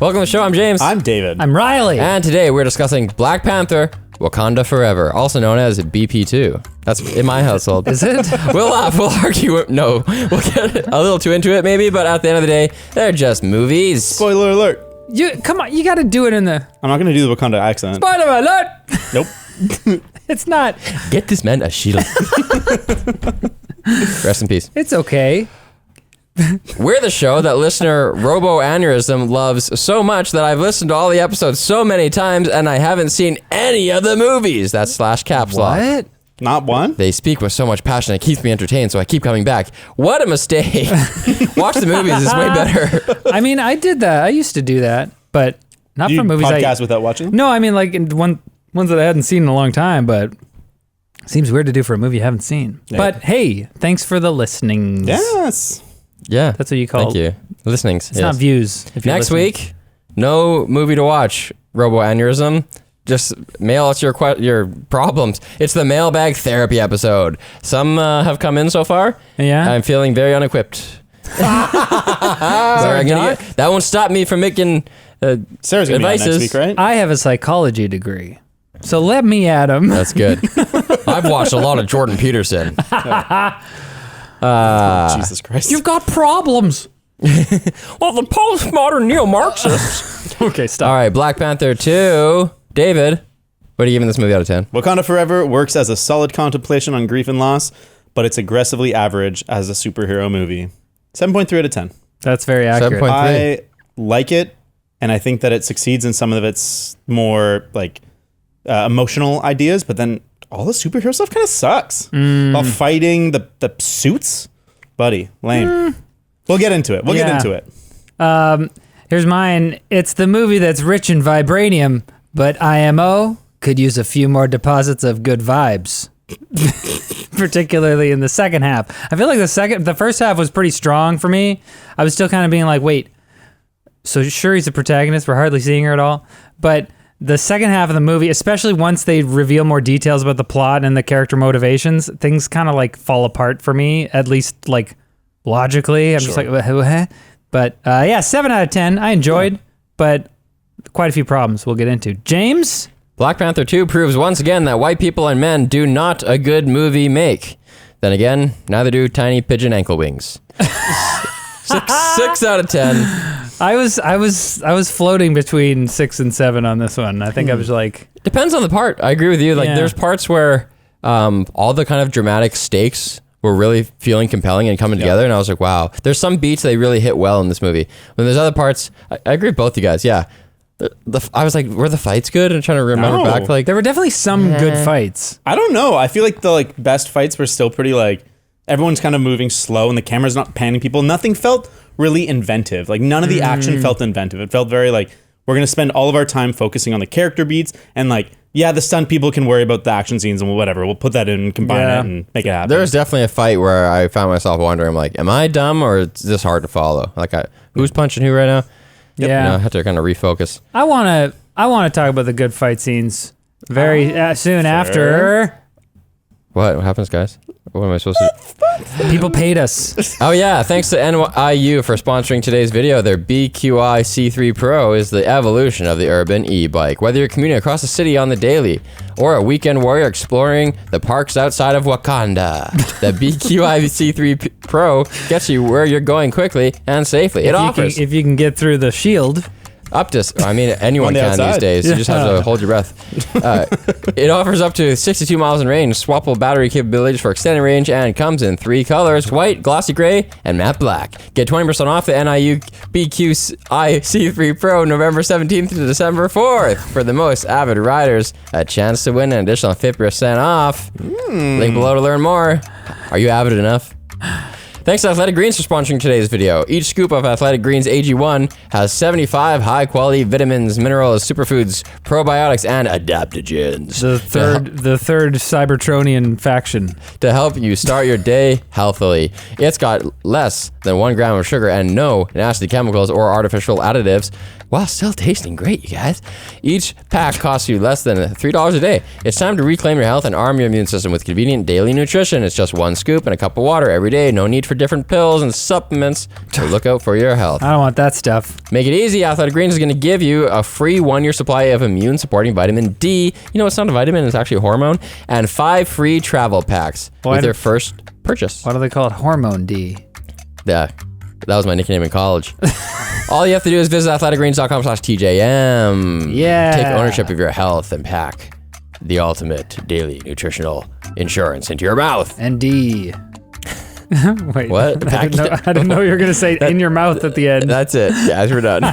Welcome to the show. I'm James. I'm David. I'm Riley. And today we're discussing Black Panther, Wakanda Forever, also known as BP2. That's in my household. Is it? We'll laugh, we'll argue. No, we'll get a little too into it maybe, but at the end of the day, they're just movies. Spoiler alert. Come on, you got to do it in the I'm not going to do the Wakanda accent. spoiler alert. Nope. It's not. Get this man a shield. Rest in peace. It's okay. We're the show that listener Robo Aneurysm loves so much that I've listened to all the episodes so many times and I haven't seen any of the movies. That's / caps lock. What? Not one? They speak with so much passion, it keeps me entertained, so I keep coming back. What a mistake. Watch the movies, it's way better. I mean, I did that. I used to do that, but not Do for you movies. podcast without watching them? No, I mean like in ones that I hadn't seen in a long time, but seems weird to do for a movie you haven't seen. Yeah. But hey, thanks for the listenings. Yes. Yeah. That's what you call Thank you. Listenings. It's not views. If you're Next listening. week, no movie to watch, Robo Aneurysm. Just mail us your problems. It's the mailbag therapy episode. Some have come in so far. Yeah. I'm feeling very unequipped. That won't stop me from making Sarah's going to be on next advices. week, right? I have a psychology degree. So let me at him. That's good. I've watched a lot of Jordan Peterson. Jesus Christ. You've got problems. Well, the postmodern neo-Marxists. Okay, stop. All right, Black Panther 2. David, what are you giving this movie out of 10? Wakanda Forever works as a solid contemplation on grief and loss, but it's aggressively average as a superhero movie. 7.3 out of 10. That's very accurate. 7.3. I like it, and I think that it succeeds in some of its more like emotional ideas, but then all the superhero stuff kind of sucks. While fighting the suits, buddy, lame. We'll get into it. Yeah. Get into it. Here's mine. It's the movie that's rich in vibranium, but IMO could use a few more deposits of good vibes. Particularly in the second half. I feel like the first half was pretty strong for me. I was still kind of being like, wait, so sure he's the protagonist, we're hardly seeing her at all. But the second half of the movie, especially once they reveal more details about the plot and the character motivations, things kind of like fall apart for me, at least like logically. I'm just like, what? But yeah, 7 out of 10. I enjoyed, but quite a few problems we'll get into. James? Black Panther 2 proves once again that white people and men do not a good movie make. Then again, neither do tiny pigeon ankle wings. 6 out of 10. I was floating between 6 and 7 on this one. I think I was like, Depends on the part. I agree with you. Like, Yeah. there's parts where all the kind of dramatic stakes were really feeling compelling and coming together, and I was like, wow. There's some beats they really hit well in this movie. When there's other parts, I agree with both you guys, yeah. I was like, were the fights good? I'm trying to remember No. back. Like, there were definitely some good fights. I don't know. I feel like the best fights were still pretty everyone's kind of moving slow and the camera's not panning people. Nothing felt really inventive. Like none of the action felt inventive. It felt very like we're going to spend all of our time focusing on the character beats and the stunt people can worry about the action scenes and whatever. We'll put that in and combine it and make it happen. there was definitely a fight where I found myself wondering, like, am I dumb or is this hard to follow? Like, who's punching who right now? Yeah. I had to kind of refocus. I want to talk about the good fight scenes very soon after. What happens, guys? What am I supposed to do? People paid us. Oh yeah, thanks to NYU for sponsoring today's video. Their BQI C3 Pro is the evolution of the urban e-bike. Whether you're commuting across the city on the daily or a weekend warrior exploring the parks outside of Wakanda, the BQI C3 Pro gets you where you're going quickly and safely. It offers if you can get through the shield. up to, I mean, anyone On the can these outside. days. You just have to hold your breath. It offers up to 62 miles in range, swappable battery capabilities for extended range, and comes in 3 colors: white, glossy gray, and matte black. Get 20% off the NIU BQI C3 Pro November 17th to December 4th. For the most avid riders, a chance to win an additional 50% off. Link below to learn more. Are you avid enough? Thanks to Athletic Greens for sponsoring today's video. Each scoop of Athletic Greens AG1 has 75 high-quality vitamins, minerals, superfoods, probiotics, and adaptogens. The third Cybertronian faction. To help you start your day healthily. It's got less than 1 gram of sugar and no nasty chemicals or artificial additives, while still tasting great, you guys. Each pack costs you less than $3 a day. It's time to reclaim your health and arm your immune system with convenient daily nutrition. It's just 1 scoop and a cup of water every day. No need for for different pills and supplements to look out for your health. I don't want that stuff. Make it easy. Athletic Greens is going to give you a free 1-year supply of immune-supporting vitamin D. You know, it's not a vitamin, it's actually a hormone. And 5 free travel packs with your first purchase. Why do they call it Hormone D? Yeah, that was my nickname in college. All you have to do is visit athleticgreens.com/TJM. Yeah. Take ownership of your health and pack the ultimate daily nutritional insurance into your mouth. And D. Wait. What? I didn't know you were going to say in your mouth at the end. That's it. Yeah, we're done.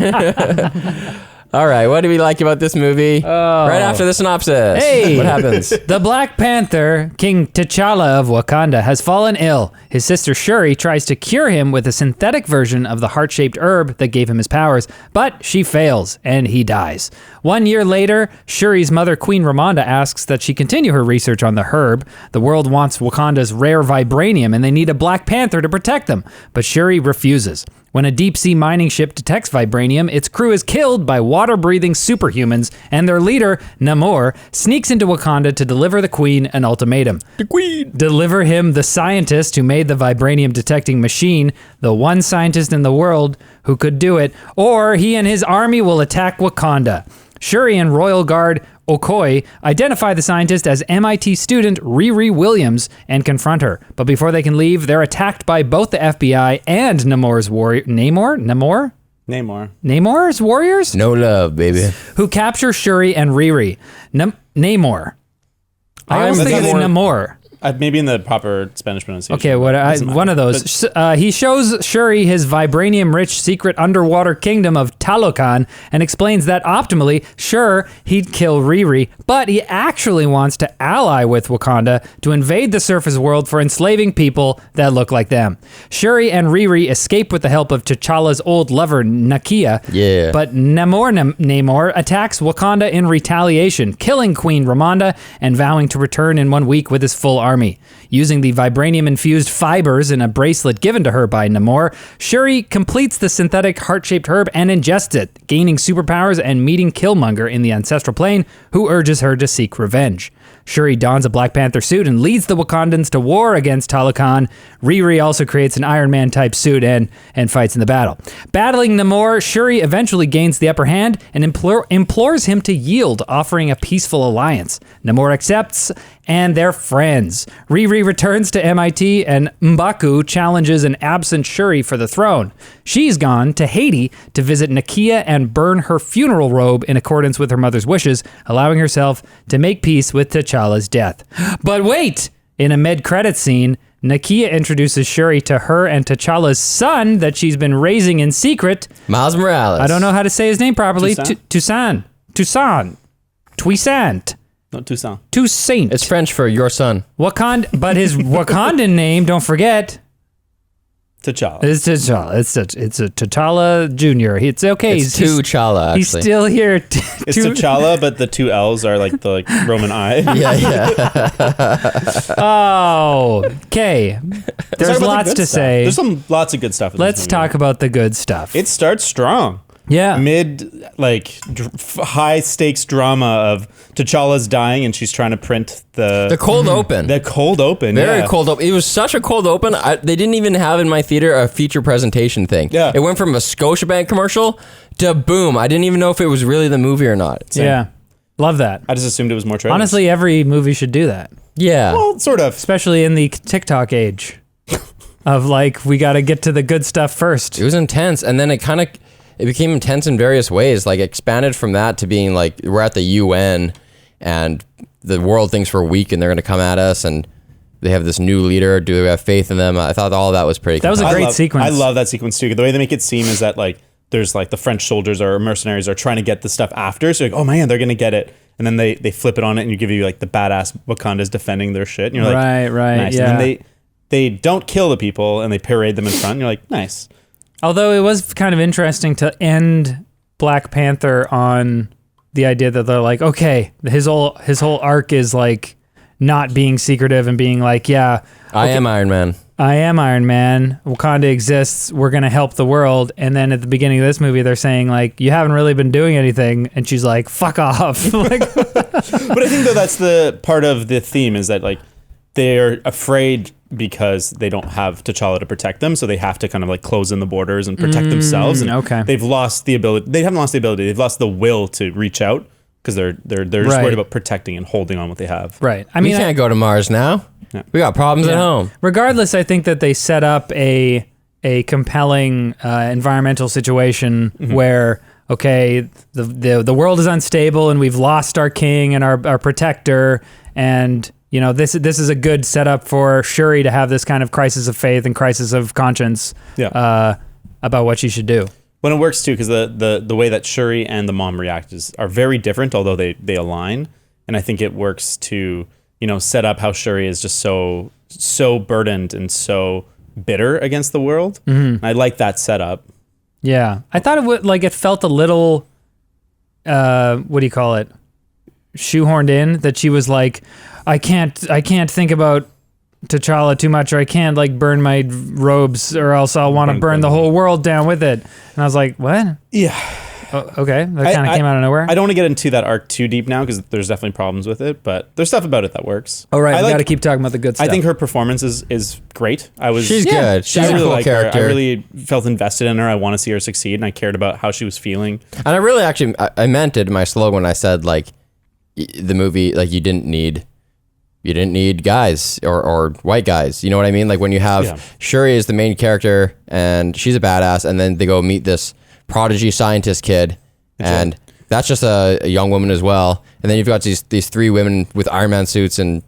All right, what do we like about this movie? Right after the synopsis. Hey! What happens? The Black Panther, King T'Challa of Wakanda, has fallen ill. His sister Shuri tries to cure him with a synthetic version of the heart-shaped herb that gave him his powers, but she fails, and he dies. 1 year later, Shuri's mother, Queen Ramonda, asks that she continue her research on the herb. The world wants Wakanda's rare vibranium, and they need a Black Panther to protect them, but Shuri refuses. When a deep-sea mining ship detects vibranium, its crew is killed by water-breathing superhumans, and their leader, Namor, sneaks into Wakanda to deliver the Queen an ultimatum. The Queen! Deliver him the scientist who made the vibranium-detecting machine, the one scientist in the world who could do it, or he and his army will attack Wakanda. Shuri and Royal Guard Okoye identify the scientist as MIT student Riri Williams and confront her. But before they can leave, they're attacked by both the FBI and Namor's warriors? No love, baby. Who capture Shuri and Riri. Namor. I always think it's Namor. Maybe in the proper Spanish pronunciation. Okay, one of those. He shows Shuri his vibranium-rich secret underwater kingdom of Talokan and explains that optimally, sure, he'd kill Riri, but he actually wants to ally with Wakanda to invade the surface world for enslaving people that look like them. Shuri and Riri escape with the help of T'Challa's old lover, Nakia. Yeah. But Namor attacks Wakanda in retaliation, killing Queen Ramonda and vowing to return in 1 week with his full army. Using the vibranium-infused fibers in a bracelet given to her by Namor, Shuri completes the synthetic heart-shaped herb and ingests it, gaining superpowers and meeting Killmonger in the ancestral plane, who urges her to seek revenge. Shuri dons a Black Panther suit and leads the Wakandans to war against Talokan. Riri also creates an Iron Man-type suit and fights in the battle. Battling Namor, Shuri eventually gains the upper hand and implores him to yield, offering a peaceful alliance. Namor accepts, and they're friends. Riri returns to MIT, and M'Baku challenges an absent Shuri for the throne. She's gone to Haiti to visit Nakia and burn her funeral robe in accordance with her mother's wishes, allowing herself to make peace with T'Challa's death. But wait! In a mid-credit scene, Nakia introduces Shuri to her and T'Challa's son that she's been raising in secret. Miles Morales. I don't know how to say his name properly. Toussaint? Toussaint. No, Toussaint. Toussaint. It's French for your son. But his Wakandan name, don't forget, T'Challa. it's T'Challa. It's a T'Challa Jr. It's okay. It's T'Challa, actually. He's still here. It's T'Challa, but the 2 L's are like the Roman I. Yeah. Oh, okay. There's lots to say. There's lots of good stuff. Let's talk about the good stuff. It starts strong. Yeah. High stakes drama of T'Challa's dying and she's trying to print the cold open. The cold open. Very cold open. It was such a cold open. They didn't even have in my theater a feature presentation thing. Yeah. It went from a Scotiabank commercial to boom. I didn't even know if it was really the movie or not. Yeah. Love that. I just assumed it was more trailers. Honestly, every movie should do that. Yeah. Well, sort of. Especially in the TikTok age of like, we got to get to the good stuff first. It was intense. And then it became intense in various ways, like expanded from that to being like, we're at the UN and the world thinks we're weak and they're going to come at us and they have this new leader. Do we have faith in them? I thought all that was pretty That was a great sequence. I love that sequence too. The way they make it seem is that like, there's like the French soldiers or mercenaries are trying to get the stuff after. So you're like, oh man, they're going to get it. And then they flip it on it and you give you like the badass Wakanda's defending their shit. And you're like, right. Nice. Yeah. And then they don't kill the people and they parade them in front. And you're like, nice. Although it was kind of interesting to end Black Panther on the idea that they're like, okay, his whole arc is like not being secretive and being like, yeah, I am Iron Man. I am Iron Man. Wakanda exists. We're going to help the world. And then at the beginning of this movie, they're saying like, you haven't really been doing anything. And she's like, fuck off. Like, but I think though that's the part of the theme is that like they're afraid because they don't have T'Challa to protect them, so they have to kind of like close in the borders and protect themselves. And okay. they've lost the ability. They haven't lost the ability. They've lost the will to reach out because they're just Right. worried about protecting and holding on what they have. Right. I We mean, can't go to Mars now. Yeah. We got problems at home. regardless, I think that they set up a compelling environmental situation where, okay, the world is unstable and we've lost our king and our protector, and you know, this is a good setup for Shuri to have this kind of crisis of faith and crisis of conscience about what she should do. When it works too, because the way that Shuri and the mom react are very different, although they align, and I think it works to, you know, set up how Shuri is just so burdened and so bitter against the world. I like that setup. Yeah, I thought it felt a little, what do you call it, shoehorned in, that she was like, I can't think about T'Challa too much, or I can't like burn my robes, or else I'll want to burn the whole world down with it. And I was like, what? Yeah. Oh, okay, that kind of came out of nowhere. I don't want to get into that arc too deep now because there's definitely problems with it, but there's stuff about it that works. All right, I we got to keep talking about the good stuff. I think her performance is great. She's good. She's I a really cool like character. her. I really felt invested in her. I want to see her succeed, and I cared about how she was feeling. And I really actually, I meant it in my slogan when I said, like, the movie, like, you didn't need guys or white guys. You know what I mean? Like, when you have Shuri is the main character and she's a badass, and then they go meet this prodigy scientist kid, and that's just a young woman as well. And then you've got these three women with Iron Man suits and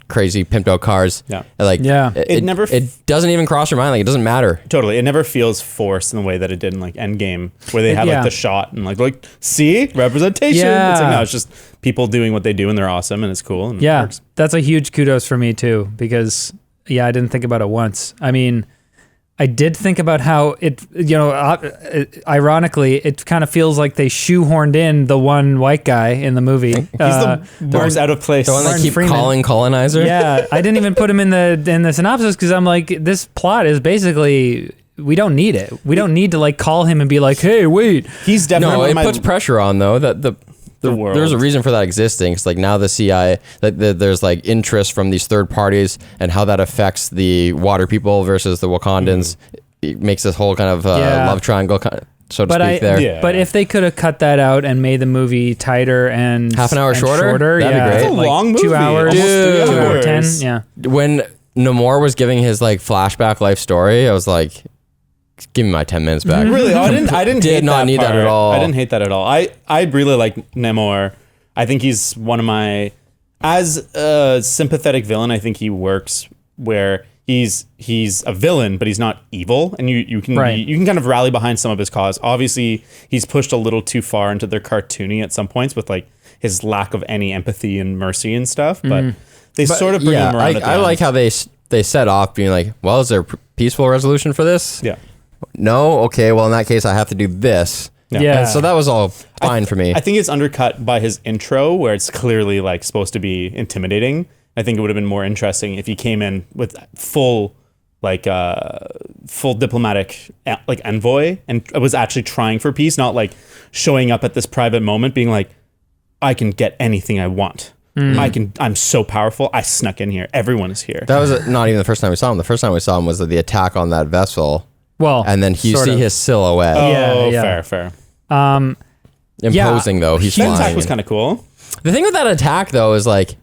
crazy pimped out cars. Yeah. And like, It never it doesn't even cross your mind. Like, it doesn't matter. Totally. It never feels forced in the way that it did in like Endgame, where they have like the shot and like see representation. Yeah. It's like, no, it's just people doing what they do and they're awesome and it's cool. And it works. That's a huge kudos for me too, because I didn't think about it once. I mean, I did think about how it, you know, ironically, it kind of feels like they shoehorned in the one white guy in the movie. He's the worst out of place. The one Martin they keep Freeman. calling colonizer. Yeah, I didn't even put him in the synopsis because I'm like, this plot is basically, we don't need it. We don't need to like call him and be like, hey, wait. He's definitely No, one it of my- puts pressure on though that the world. There's a reason for that existing. It's like now the CIA, like there's like interest from these third parties and how that affects the water people versus the Wakandans. It makes this whole kind of love triangle, kind of, so to speak. But if they could have cut that out and made the movie tighter and half an hour shorter, that'd be great. It's a long movie. 2 hours, Almost 3 2 hour 10. hours. Yeah. When Namor was giving his like flashback life story, I was like, give me my 10 minutes back. Really? I didn't Did hate not that need that part. at all. I didn't hate that at all. I really like Namor. I think he's one of my, as a sympathetic villain, I think he works where he's a villain, but he's not evil, and you can you can kind of rally behind some of his cause. Obviously, he's pushed a little too far into their cartoony at some points with like his lack of any empathy and mercy and stuff, but they sort of bring him around. I like how they set off being like, well, is there a peaceful resolution for this? Yeah. No? Okay, well, in that case, I have to do this. Yeah. And so that was all fine for me. I think it's undercut by his intro, where it's clearly like supposed to be intimidating. I think it would have been more interesting if he came in with full diplomatic like envoy and was actually trying for peace, not like showing up at this private moment being like, I can get anything I want. I'm so powerful. I snuck in here. Everyone is here. That was not even the first time we saw him. The first time we saw him was the attack on that vessel. Well, And then you see his silhouette. Oh, yeah. fair. Imposing, though. He's That flying. attack was kind of cool. The thing with that attack, though, is like,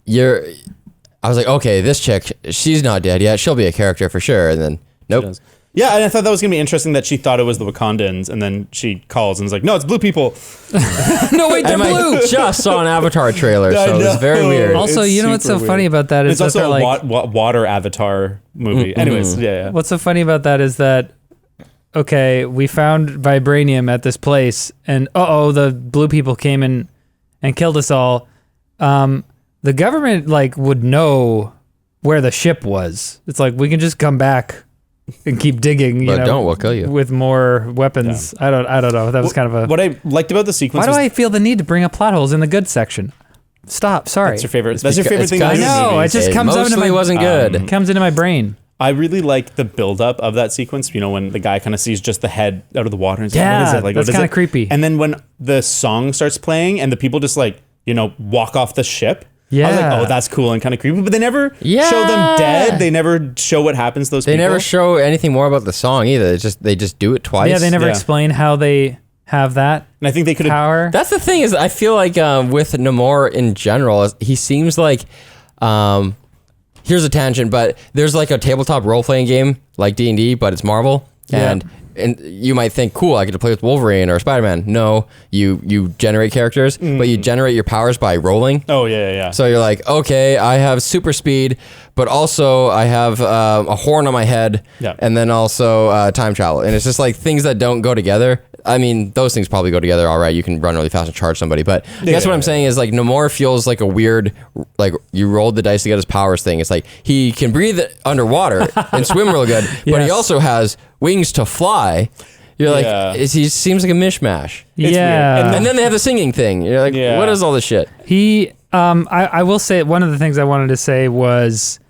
I was like, okay, this chick, she's not dead yet. She'll be a character for sure. And then, nope. Yeah, and I thought that was going to be interesting that she thought it was the Wakandans, and then she calls and is like, no, it's blue people. no, wait, they're And blue. I just saw an Avatar trailer, I so it was know. very weird. Also, It's you know what's so super funny weird. about that is It's that also they're a like, water avatar movie. Anyways, yeah. what's so funny about that is that, okay, we found vibranium at this place, and the blue people came in and killed us all. The government like would know where the ship was. It's like, we can just come back and keep digging. But we'll kill you. with more weapons. I don't know. That was kind of a. What I liked about the sequence Why do was I feel the need to bring up plot holes in the good section? Stop. Sorry. that's your favorite. That's your favorite It's thing. got- to do I in know. It movies. just comes out into mostly my wasn't good. It comes into my brain. I really like the buildup of that sequence. You know, when the guy kind of sees just the head out of the water and he's Yeah, like, what is it? Like, that's what is kinda it? creepy. And then when the song starts playing and the people just like, walk off the ship. Yeah. I was like, oh, that's cool and kind of creepy. But they never show them dead. They never show what happens to those people. They never show anything more about the song either. They just do it twice. Yeah, they never explain how they have that And I think they could have. power. That's the thing is I feel like with Namor in general, he seems like here's a tangent, but there's like a tabletop role-playing game like D&D, but it's Marvel. And you might think, cool, I get to play with Wolverine or Spider-Man. No, you generate characters, but you generate your powers by rolling. Oh, yeah. So you're like, okay, I have super speed, but also I have a horn on my head, and then also time travel. And it's just like things that don't go together. I mean, those things probably go together all right. You can run really fast and charge somebody. But I guess what I'm saying is like Namor feels like a weird, like you rolled the dice to get his powers thing. It's like he can breathe underwater and swim real good, but he also has wings to fly. You're like, he seems like a mishmash. It's yeah. weird. And then they have the singing thing. You're like, what is all this shit? I will say one of the things I wanted to say was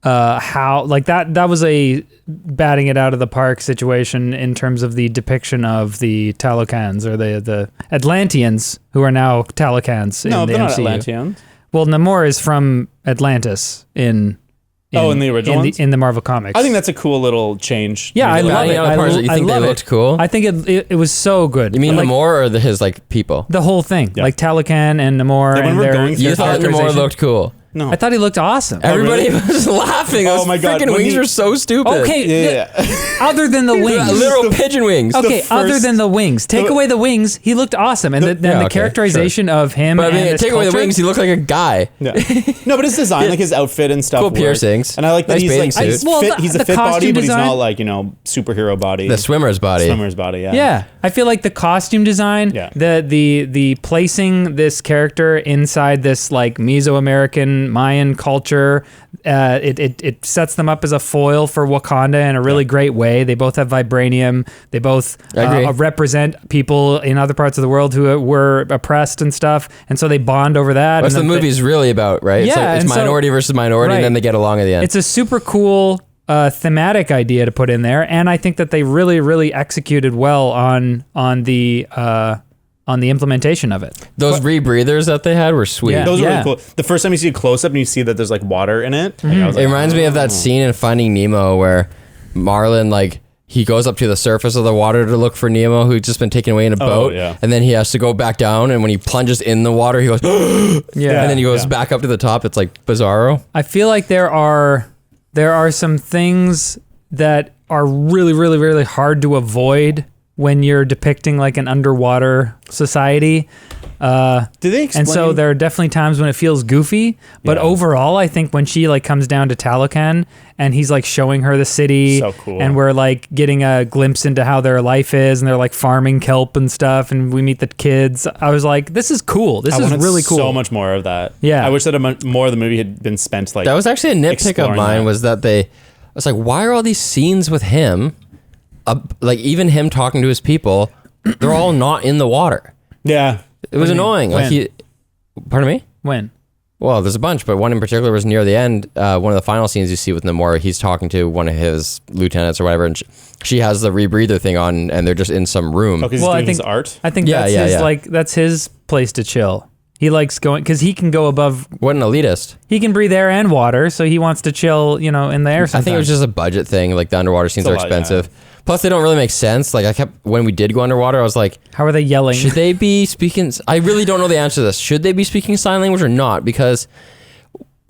how like that was a batting it out of the park situation in terms of the depiction of the Talokans or the Atlanteans who are now Talokans in the they're MCU. not Atlanteans. Well, Namor is from Atlantis in the original ones? in the Marvel comics. I think that's a cool little change. Yeah, I Maybe love Batting it. out of the parks that you think they love looked it. cool? I think it was so good. You mean like, Namor or his like people? the whole thing, like Talokan and Namor Like, when and we're their, going through You their thought Namor characterization. looked cool. No. I thought he looked awesome. Everybody really? was laughing. Oh Those my God, freaking when wings he- are so stupid. Okay, Yeah. other than the wings. Literal pigeon wings. Okay, first- other than the wings. Take away the wings, he looked awesome. And then Yeah, the okay, characterization of him But I and mean, this take away the culture- wings, he looked like a guy. Yeah. No, but his design, like his outfit and stuff. Cool work. piercings. And I like that Nice he's bathing like suit. he's Well, fit. the- He's a the fit body, costume but he's design- not like superhero body. The swimmer's body. swimmer's body. Yeah. Yeah, I feel like the costume design, Yeah. the placing this character inside this like Mesoamerican Mayan culture, it sets them up as a foil for Wakanda in a really great way. They both have vibranium. They both I agree. represent people in other parts of the world who were oppressed and stuff, and so they bond over that. That's and the then movie's really about, right? It's, Yeah, like, it's and so- minority versus minority, Right. and then they get along at the end. It's a super cool thematic idea to put in there, and I think that they really, really executed well on the implementation of it. Those rebreathers that they had were sweet. Yeah. Those are really cool. The first time you see a close up and you see that there's like water in it. Like, I was It like, reminds me of that scene in Finding Nemo where Marlin, like, he goes up to the surface of the water to look for Nemo, who'd just been taken away in a boat. yeah. And then he has to go back down, and when he plunges in the water, he goes, Yeah. and then he goes Yeah. back up to the top. It's like Bizarro. I feel like there are some things that are really, really, really hard to avoid when you're depicting like an underwater society. Did they explain? And so there are definitely times when it feels goofy, but Yeah. overall, I think when she like comes down to Talokan and he's like showing her the city, So cool. and we're like getting a glimpse into how their life is, and they're like farming kelp and stuff, and we meet the kids. I was like, this is cool. This I is wanted really cool. So much more of that. Yeah. I wish that more of the movie had been spent like. That was actually a nitpick of exploring mine, that. was that I was like, why are all these scenes with him, like even him talking to his people, they're all not in the water. Yeah. It was annoying. Like When? pardon me? When? Well, there's a bunch, but one in particular was near the end. One of the final scenes you see with Namor, he's talking to one of his lieutenants or whatever, and she has the rebreather thing on, and they're just in some room. Oh, because Well, he's I doing his think- art. I think Yeah, that's yeah, his yeah. like that's his place to chill. He likes going because he can go above. What an elitist. He can breathe air and water, so he wants to chill, in the air. I think it was just a budget thing. Like the underwater scenes It's a are lot, expensive. Plus, they don't really make sense. Like when we did go underwater, I was like, how are they yelling? should they be speaking? I really don't know the answer to this. Should they be speaking sign language or not? Because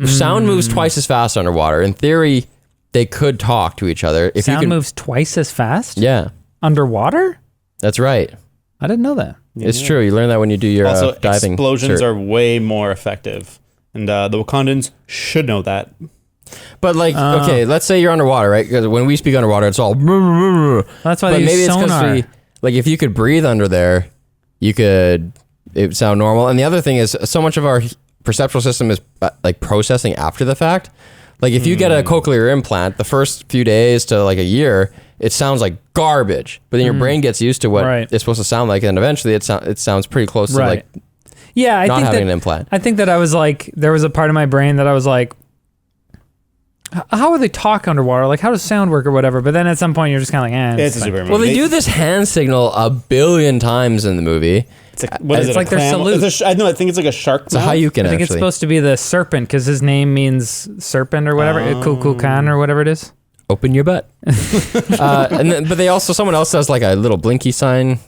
sound moves twice as fast underwater. In theory, they could talk to each other. If Sound you can, moves twice as fast Yeah, underwater. that's right. I didn't know that. It's true. You learn that when you do your Also, diving. explosions cert. are way more effective, and the Wakandans should know that. But like, okay, let's say you're underwater, right? Because when we speak underwater, it's all. That's why But they maybe use it's because sonar. like if you could breathe under there, it would sound normal. And the other thing is, so much of our perceptual system is like processing after the fact. Like if you get a cochlear implant, the first few days to like a year, it sounds like garbage. But then your brain gets used to what Right. it's supposed to sound like, and eventually it sounds pretty close to Right. like Yeah, I not think having that, an implant. I think that I was like, there was a part of my brain that I was like, how would they talk underwater? Like, how does sound work or whatever? But then at some point, you're just kind of like, It's a super movie. Well, they do this hand signal a billion times in the movie. It's like, what is It's it? like their salute. I think it's like a shark. It's a Hayukin, I think it's actually. supposed to be the serpent because his name means serpent or whatever. Kukulkan or whatever it is. Open your butt. But they also, someone else does like a little blinky sign.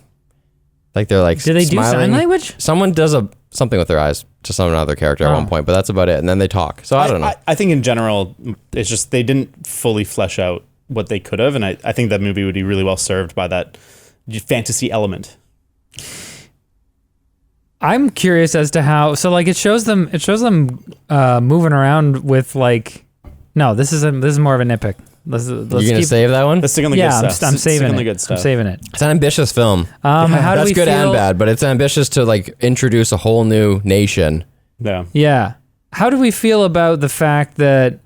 Like they're like Do they do smiling. sign language? Someone does something with their eyes to some other character at one point, but that's about it. And then they talk. So I don't know. I think in general, it's just they didn't fully flesh out what they could have, and I think that movie would be really well served by that fantasy element. I'm curious as to how. So like it shows them moving around with like. No, this is more of a nitpick. Let's You gonna save that one? Let's stick on the Yeah, good stuff. I'm Stick saving on the it. good stuff. I'm saving it. It's an ambitious film. How do That's we good feel? and bad, but it's ambitious to like introduce a whole new nation. Yeah. Yeah. How do we feel about the fact that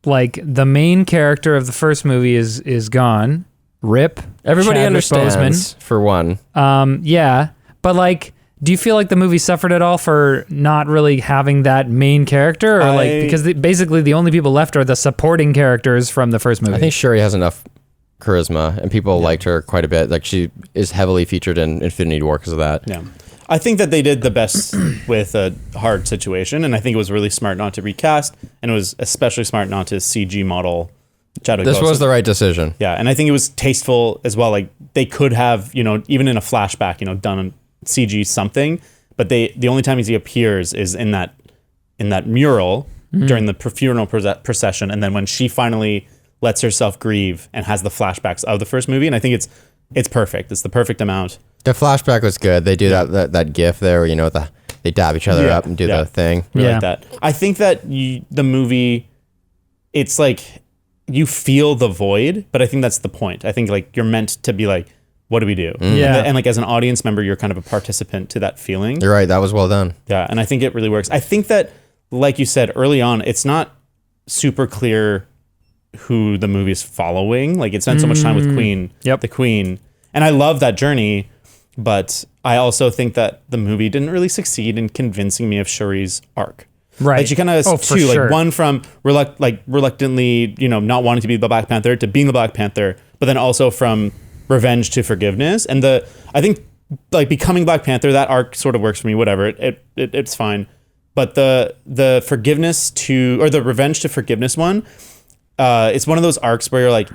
like the main character of the first movie is gone? Rip. Everybody Chadwick understands, for one. Boseman. Yeah, but like, do you feel like the movie suffered at all for not really having that main character, or like because basically the only people left are the supporting characters from the first movie? I think Shuri has enough charisma, and people liked her quite a bit. Like she is heavily featured in Infinity War because of that. Yeah. I think that they did the best with a hard situation, and I think it was really smart not to recast, and it was especially smart not to CG model Chadwick This Boseman. was the right decision. Yeah, and I think it was tasteful as well. Like they could have, even in a flashback, done CG something, but the only time he appears is in that mural during the funeral procession, and then when she finally lets herself grieve and has the flashbacks of the first movie, and I think it's perfect. It's the perfect amount. The flashback was good. They do that gif there, where, they dab each other up and do the thing. Like that. I think that the movie, it's like you feel the void, but I think that's the point. I think like you're meant to be like, what do we do? Yeah. And like as an audience member, you're kind of a participant to that feeling. You're right. That was well done. Yeah, and I think it really works. I think that, like you said early on, it's not super clear who the movie's following. Like it spent so much time with the Queen, and I love that journey. But I also think that the movie didn't really succeed in convincing me of Shuri's arc. Right. Like she kind of has two. Sure. Like one from reluctantly, not wanting to be the Black Panther to being the Black Panther, but then also from revenge to forgiveness. And I think like becoming Black Panther, that arc sort of works for me. Whatever, it's fine. But the forgiveness or the revenge to forgiveness one, it's one of those arcs where you're like,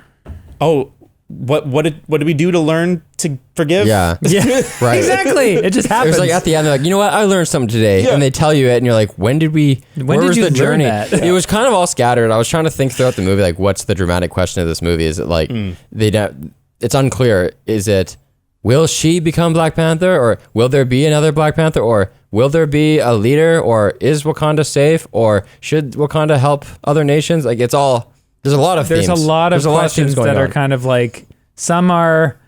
oh, what did we do to learn to forgive? Yeah. Yeah. Right. Exactly. It just It happens. was like at the end, they're like, you know what? I learned something today. And they tell you it, and you're like, where did was you the learn journey? that? It was kind of all scattered. I was trying to think throughout the movie, like, what's the dramatic question of this movie? Is it like, it's unclear. Is it, will she become Black Panther? Or will there be another Black Panther? Or will there be a leader? Or is Wakanda safe? Or should Wakanda help other nations? Like, it's all, there's a lot of There's themes. a lot of There's questions themes going that are on. kind of like, some are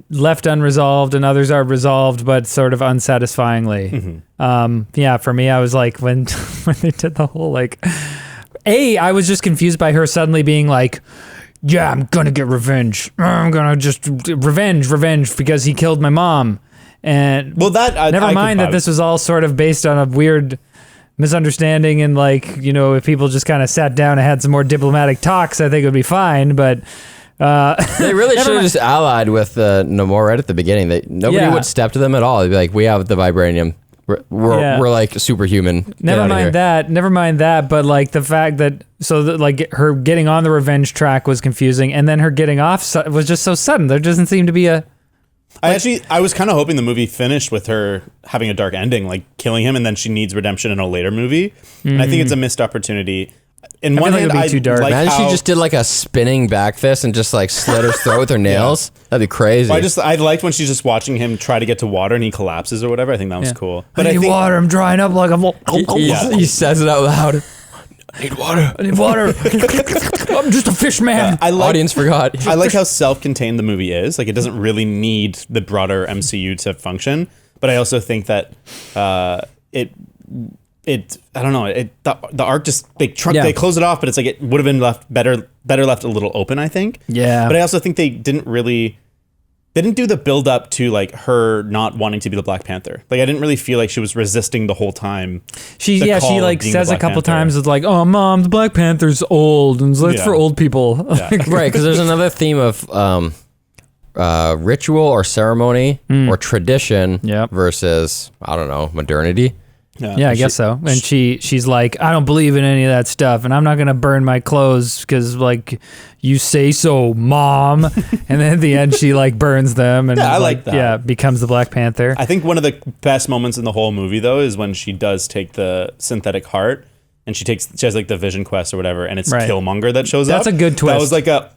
left unresolved and others are resolved, but sort of unsatisfyingly. For me, I was like, when they did the whole like, I was just confused by her suddenly being like, yeah, I'm gonna get revenge. I'm gonna just revenge because he killed my mom. And Well, never mind that this was all sort of based on a weird misunderstanding, and like, if people just kind of sat down and had some more diplomatic talks, I think it would be fine. But they really should have just allied with Namor right at the beginning. Nobody would step to them at all. They'd be like, we have the vibranium. We're like superhuman. Never mind that. But like the fact that like her getting on the revenge track was confusing, and then her getting off was just so sudden. There doesn't seem to be a. I was kind of hoping the movie finished with her having a dark ending, like killing him, and then she needs redemption in a later movie. And I think it's a missed opportunity. In one hand, it'd be too dark. like Imagine how, she just did like a spinning back fist and just like slit her throat with her nails. That'd be crazy. I liked when she's just watching him try to get to water and he collapses or whatever. I think that was cool. But I need water. I'm drying up like I'm. He says it out loud. I need water. I need water. I'm just a fish man. Audience forgot. I like how self-contained the movie is. Like it doesn't really need the broader MCU to function. But I also think that I don't know. The arc just they close it off, but it's like it would have been left better left a little open, I think. Yeah. But I also think they didn't really they didn't do the build up to like her not wanting to be the Black Panther. Like I didn't really feel like she was resisting the whole time. She like says a couple times, it's like, oh mom, the Black Panther's old and it's for old people. Yeah. Right, because there's another theme of ritual or ceremony or tradition versus, I don't know, modernity. Yeah, I guess so. And she's like, I don't believe in any of that stuff, and I'm not gonna burn my clothes because like you say so, mom. And then at the end, she like burns them, and I like that. Yeah, becomes the Black Panther. I think one of the best moments in the whole movie though is when she does take the synthetic heart and she has like the Vision Quest or whatever, and it's Killmonger that shows up. That's a good twist. That was like I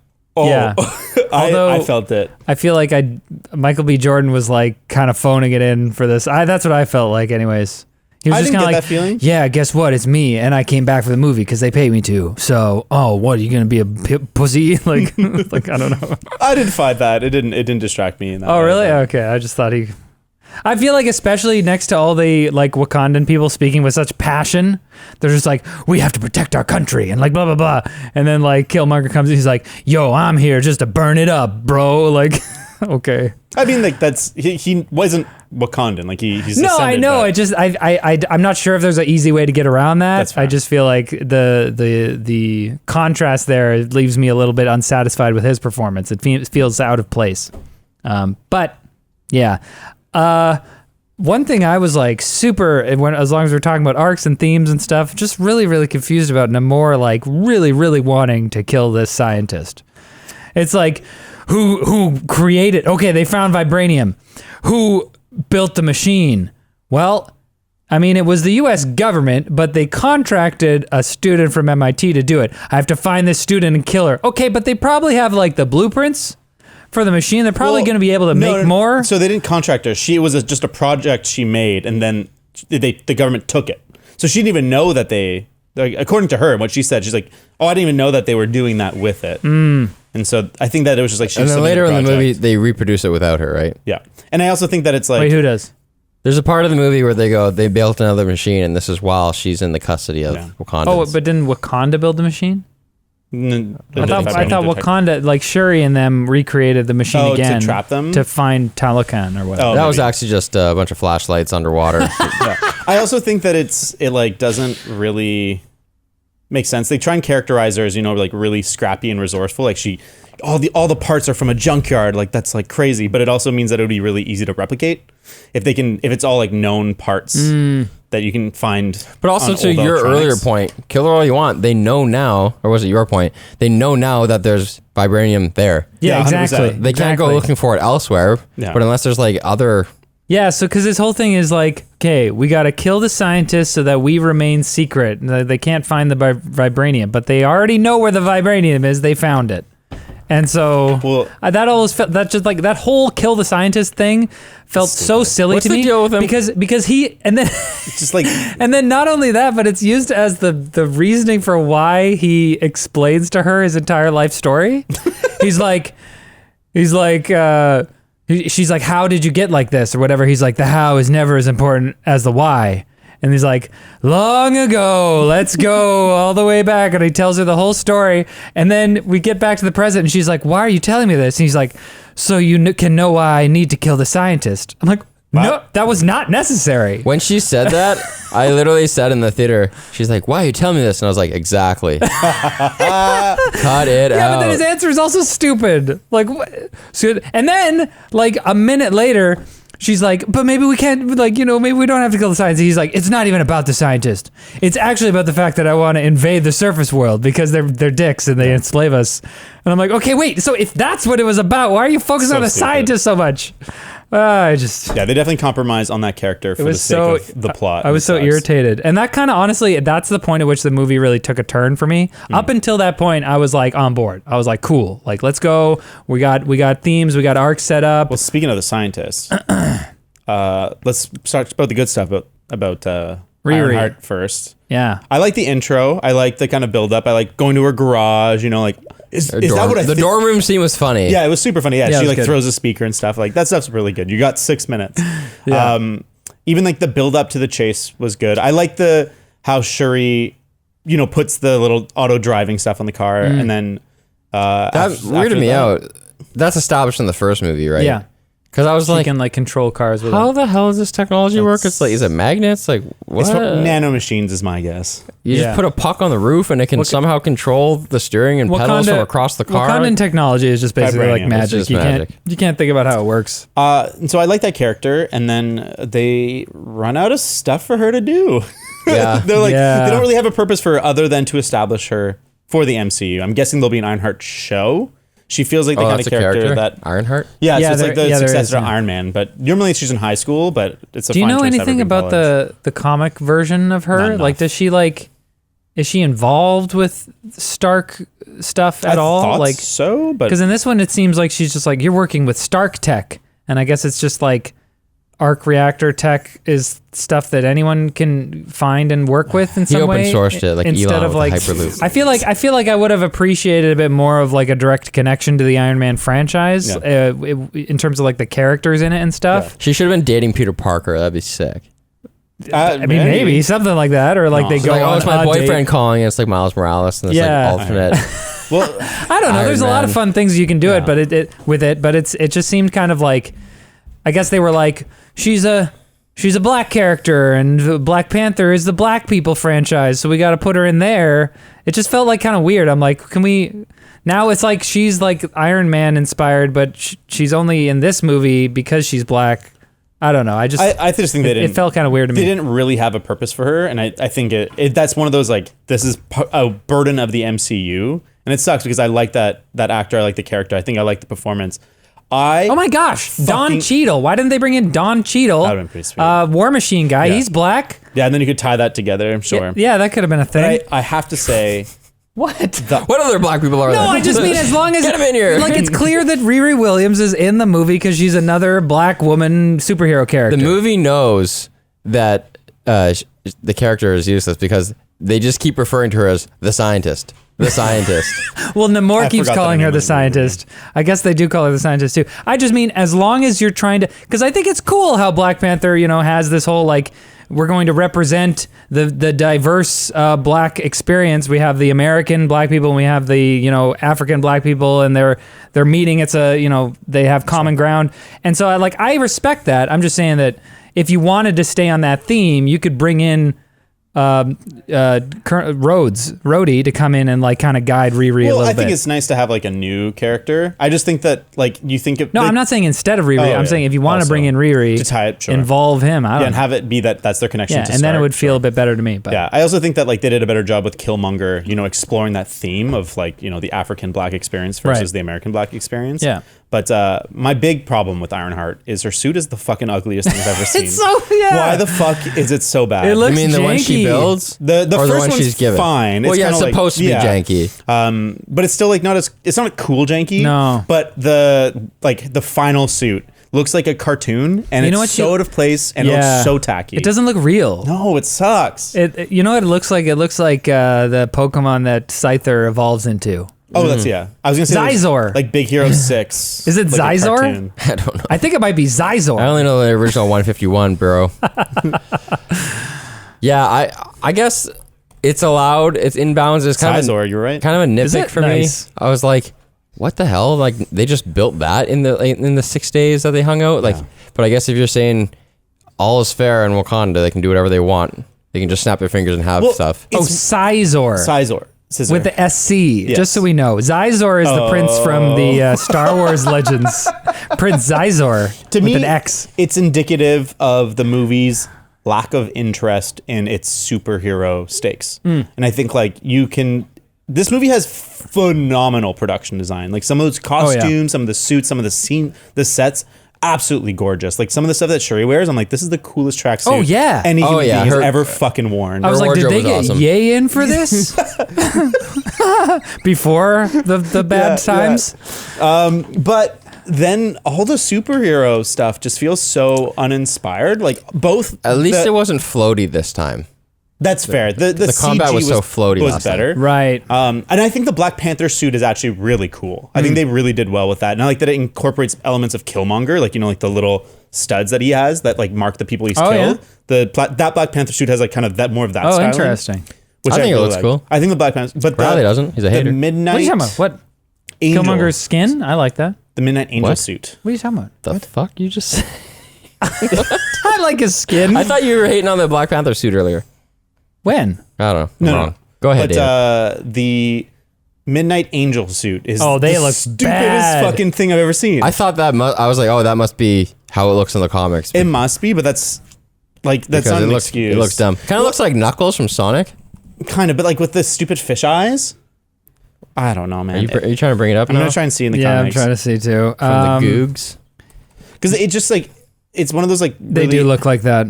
felt it. I feel like Michael B. Jordan was like kind of phoning it in for this. That's what I felt like, anyways. He was I just didn't kind get of like, that feeling. Yeah, guess what? It's me, and I came back for the movie because they paid me to. So, what are you gonna be a pussy? Like, like I don't know. I didn't find that. It didn't distract me. In that way, really? Though. Okay, I just thought he. I feel like, especially next to all the like Wakandan people speaking with such passion, they're just like, we have to protect our country and like blah blah blah. And then like Killmonger comes, and he's like, yo, I'm here just to burn it up, bro. Like, okay. I mean, like that's he wasn't Wakandan. Like he's no, I know. I'm not sure if there's an easy way to get around that. I just feel like the contrast there leaves me a little bit unsatisfied with his performance. It feels out of place. But yeah. One thing I was like as long as we're talking about arcs and themes and stuff, just really, really confused about Namor, like really, really wanting to kill this scientist. It's like, who created, okay, they found vibranium. Who built the machine? Well, I mean, it was the US government, but they contracted a student from MIT to do it. I have to find this student and kill her. Okay, but they probably have like the blueprints for the machine. They're probably going to be able to make more. So they didn't contract her. It was just a project she made, and then the government took it. So she didn't even know that according to her, what she said, she's like, oh, I didn't even know that they were doing that with it. And so I think that it was just like she. And then later in the movie, they reproduce it without her, right? Yeah, and I also think that it's like. Wait, who does? There's a part of the movie where they built another machine, and this is while she's in the custody of Wakanda. Oh, but didn't Wakanda build the machine? I thought Wakanda, like Shuri and them, recreated the machine again to trap them, to find Talokan or whatever. That was actually just a bunch of flashlights underwater. I also think that it like doesn't really make sense. They try and characterize her as, like really scrappy and resourceful. Like all the parts are from a junkyard. Like that's like crazy. But it also means that it would be really easy to replicate if it's all like known parts that you can find. But also to your earlier point, kill her all you want. They know now, or was it your point? They know now that there's vibranium there. Yeah, exactly. They can't go looking for it elsewhere. Yeah. But unless there's like other. Yeah, so because this whole thing is like, okay, we got to kill the scientists so that we remain secret. They can't find the vibranium, but they already know where the vibranium is. They found it. And so that always felt, that just like that whole kill the scientist thing felt so silly to me. Deal with him? Because he, and then it's just like, and then not only that, but it's used as the reasoning for why he explains to her his entire life story. She's like, how did you get like this or whatever? He's like, the how is never as important as the why. And he's like, long ago, let's go all the way back. And he tells her the whole story. And then we get back to the present and she's like, why are you telling me this? And he's like, so you can know why I need to kill the scientist. I'm like, no, that was not necessary. When she said that, I literally said in the theater, she's like, why are you telling me this? And I was like, exactly. Cut it out. Yeah, but then his answer is also stupid. Like, what? So, and then like a minute later, she's like, but maybe we can't, like, maybe we don't have to kill the scientist. He's like, it's not even about the scientist. It's actually about the fact that I want to invade the surface world because they're dicks and they enslave us. And I'm like, okay, wait. So if that's what it was about, why are you focusing on the scientist so much? Yeah, they definitely compromised on that character for the sake of the plot. I was so irritated. And that kind of, honestly, that's the point at which the movie really took a turn for me. Up until that point, I was like on board. I was like, cool. Like, let's go. We got themes. We got arcs set up. Well, speaking of the scientists, let's start about the good stuff about Ironheart first. Yeah. I like the intro. I like the kind of build up. I like going to her garage, like, is that what I think? The dorm room scene was funny. Yeah, it was super funny. Yeah, she like throws a speaker and stuff. Like that stuff's really good. You got 6 minutes. Yeah. Even like the build up to the chase was good. I like how Shuri, puts the little auto driving stuff on the car and then that weirded me out. that's established in the first movie, right? Yeah. Because I was She like, can like control cars with how it. the hell does this technology work? It's like, is it magnets? Like, what? It's from nanomachines is my guess. You Yeah. just put a puck on the roof and it can somehow control the steering and pedals from across the car. Wakandan technology is just basically like Vibranium. magic. It's just You magic. can't think about how it works. And so I like that character, and then they run out of stuff for her to do. Yeah. They're like, Yeah. they don't really have a purpose for her other than to establish her for the MCU. I'm guessing there'll be an Ironheart show. She feels like the kind of that's a character that Ironheart. Yeah, Yeah, so it's like the there successor is, to yeah. Iron Man. But normally she's in high school, but it's a Do you fine know choice to have her anything be in about college. the comic version of her? Not Like, enough. does she like? Is she involved with Stark stuff at I all? thought Like, so, but because in this one it seems like she's just like, you're working with Stark tech, and I guess it's just like arc reactor tech is stuff that anyone can find and work with in some open way. sourced it, like instead Elon of with like the Hyperloop. I feel like I would have appreciated a bit more of like a direct connection to the Iron Man franchise in terms of like the characters in it and stuff. She should have been dating Peter Parker. That'd be sick. I mean, maybe something like that, or like No. they It's go Like, oh, on it's my a boyfriend date. calling. And it's like Miles Morales, and it's Yeah. like alternate. well, I don't know. Iron There's a lot of Man. fun things you can do Yeah. it, but it just seemed kind of like, I guess they were like, she's a black character, and the Black Panther is the black people franchise, so we got to put her in there. It just felt like kind of weird. I'm like, can we? Now it's like she's like Iron Man inspired, but she's only in this movie because she's black. I don't know. I just think they didn't. it felt kind of weird to They me. didn't really have a purpose for her, and I think that's one of those like this is a burden of the MCU, and it sucks because I like that actor, I like the character, I think I like the performance. Oh my gosh, Don Fucking- Cheadle. Why didn't they bring in Don Cheadle? That would've been pretty sweet. War Machine guy. Yeah. He's black. Yeah, and then you could tie that together, I'm sure. Yeah, that could have been a thing. But I have to say, What? What other black people are there? No, I just mean as long as Get him in here. like it's clear that Riri Williams is in the movie because she's another black woman superhero character. The movie knows that the character is useless because they just keep referring to her as the scientist. The scientist. Well, Namor I keeps forgot the calling name her of the the movie. scientist. I guess they do call her the scientist too. I just mean as long as you're trying to, because I think it's cool how Black Panther, has this whole like, we're going to represent the diverse black experience. We have the American black people, and we have the African black people, and they're meeting. It's they have common ground, and so I respect that. I'm just saying that if you wanted to stay on that theme, you could bring in Rhodey to come in and like kind of guide Riri a little I bit. think it's nice to have like a new character. I just think that like you think of No, I'm not saying instead of Riri. Oh, I'm yeah. saying if you want to Also, bring in Riri, to tie it, sure. involve him. I don't and know. have it be that's their connection. Yeah, to and then it Stark, would feel sure. a bit better to me. But Yeah, I also think that like they did a better job with Killmonger, exploring that theme of like the African black experience versus Right. the American black experience. Yeah. But my big problem with Ironheart is her suit is the fucking ugliest thing I've ever seen. yeah. Why the fuck is it so bad? It I looks mean, the one she janky. builds, the or the first one one's she's given. fine. Well, yeah, it's kinda supposed to be janky. But it's still like it's not a cool janky. No. But the final suit looks like a cartoon, and You know it's what so out of place, and it looks so tacky. It doesn't look real. No, it sucks. You know what it looks like? It looks like the Pokemon that Scyther evolves into. Oh, that's I was gonna say Zizor. like Big Hero 6. Is it like a Zizor? cartoon. I don't know. I think it might be Zizor. I only know the original 151, bro. Yeah, I guess it's allowed. It's in bounds. It's kind Zizor, you're right. kind of a Is nitpick it? for Nice. me. I was like, what the hell? Like they just built that in the 6 days that they hung out. Like, but I guess if you're saying all is fair in Wakanda, they can do whatever they want. They can just snap their fingers and have stuff. Oh, Sizor. Sizor. Scissor. With the SC, just so we know. Zizor is the prince from the Star Wars Legends. Prince Zizor To with me, an X. it's indicative of the movie's lack of interest in its superhero stakes. Hmm. And I think like this movie has phenomenal production design. Like some of those costumes, some of the suits, some of the sets, absolutely gorgeous. Like some of the stuff that Shuri wears, I'm like, this is the coolest tracksuit Oh, yeah. any human being has Her- ever fucking worn. I was like, did wardrobe they was get awesome. Ye in for this? Before the bad Yeah, times? But then all the superhero stuff just feels so uninspired. Like both. At least the- it wasn't floaty this time. That's fair. The combat CG was so floaty was last time. better. Right. And I think the Black Panther suit is actually really cool. I think they really did well with that. And I like that it incorporates elements of Killmonger, like like the little studs that he has that like mark the people he's killed. That Black Panther suit has like kind of that more of that. Oh, styling, interesting. Which I think it really looks like. cool. I think the Black Panther, but Bradley doesn't. He's a hater. The Midnight. What are you talking about? What? Angel. Killmonger's skin? I like that. The Midnight Angel What? suit. What are you talking about? The fuck you just said? I like his skin. I thought you were hating on the Black Panther suit earlier. When? I don't know. No, I'm no. wrong. Go ahead, But David. the Midnight Angel suit is they the look stupidest bad. fucking thing I've ever seen. I thought that I was like, oh, that must be how it looks in the comics. It must be, but that's because not an looks, excuse. It looks dumb. Kind of looks like Knuckles from Sonic. Kind of, but like with the stupid fish eyes. I don't know, man. Are you trying to bring it up I'm now? gonna try and see in the Yeah, comics. I'm trying to see too. From the Googs. Because it just like it's one of those like They really, do look like that.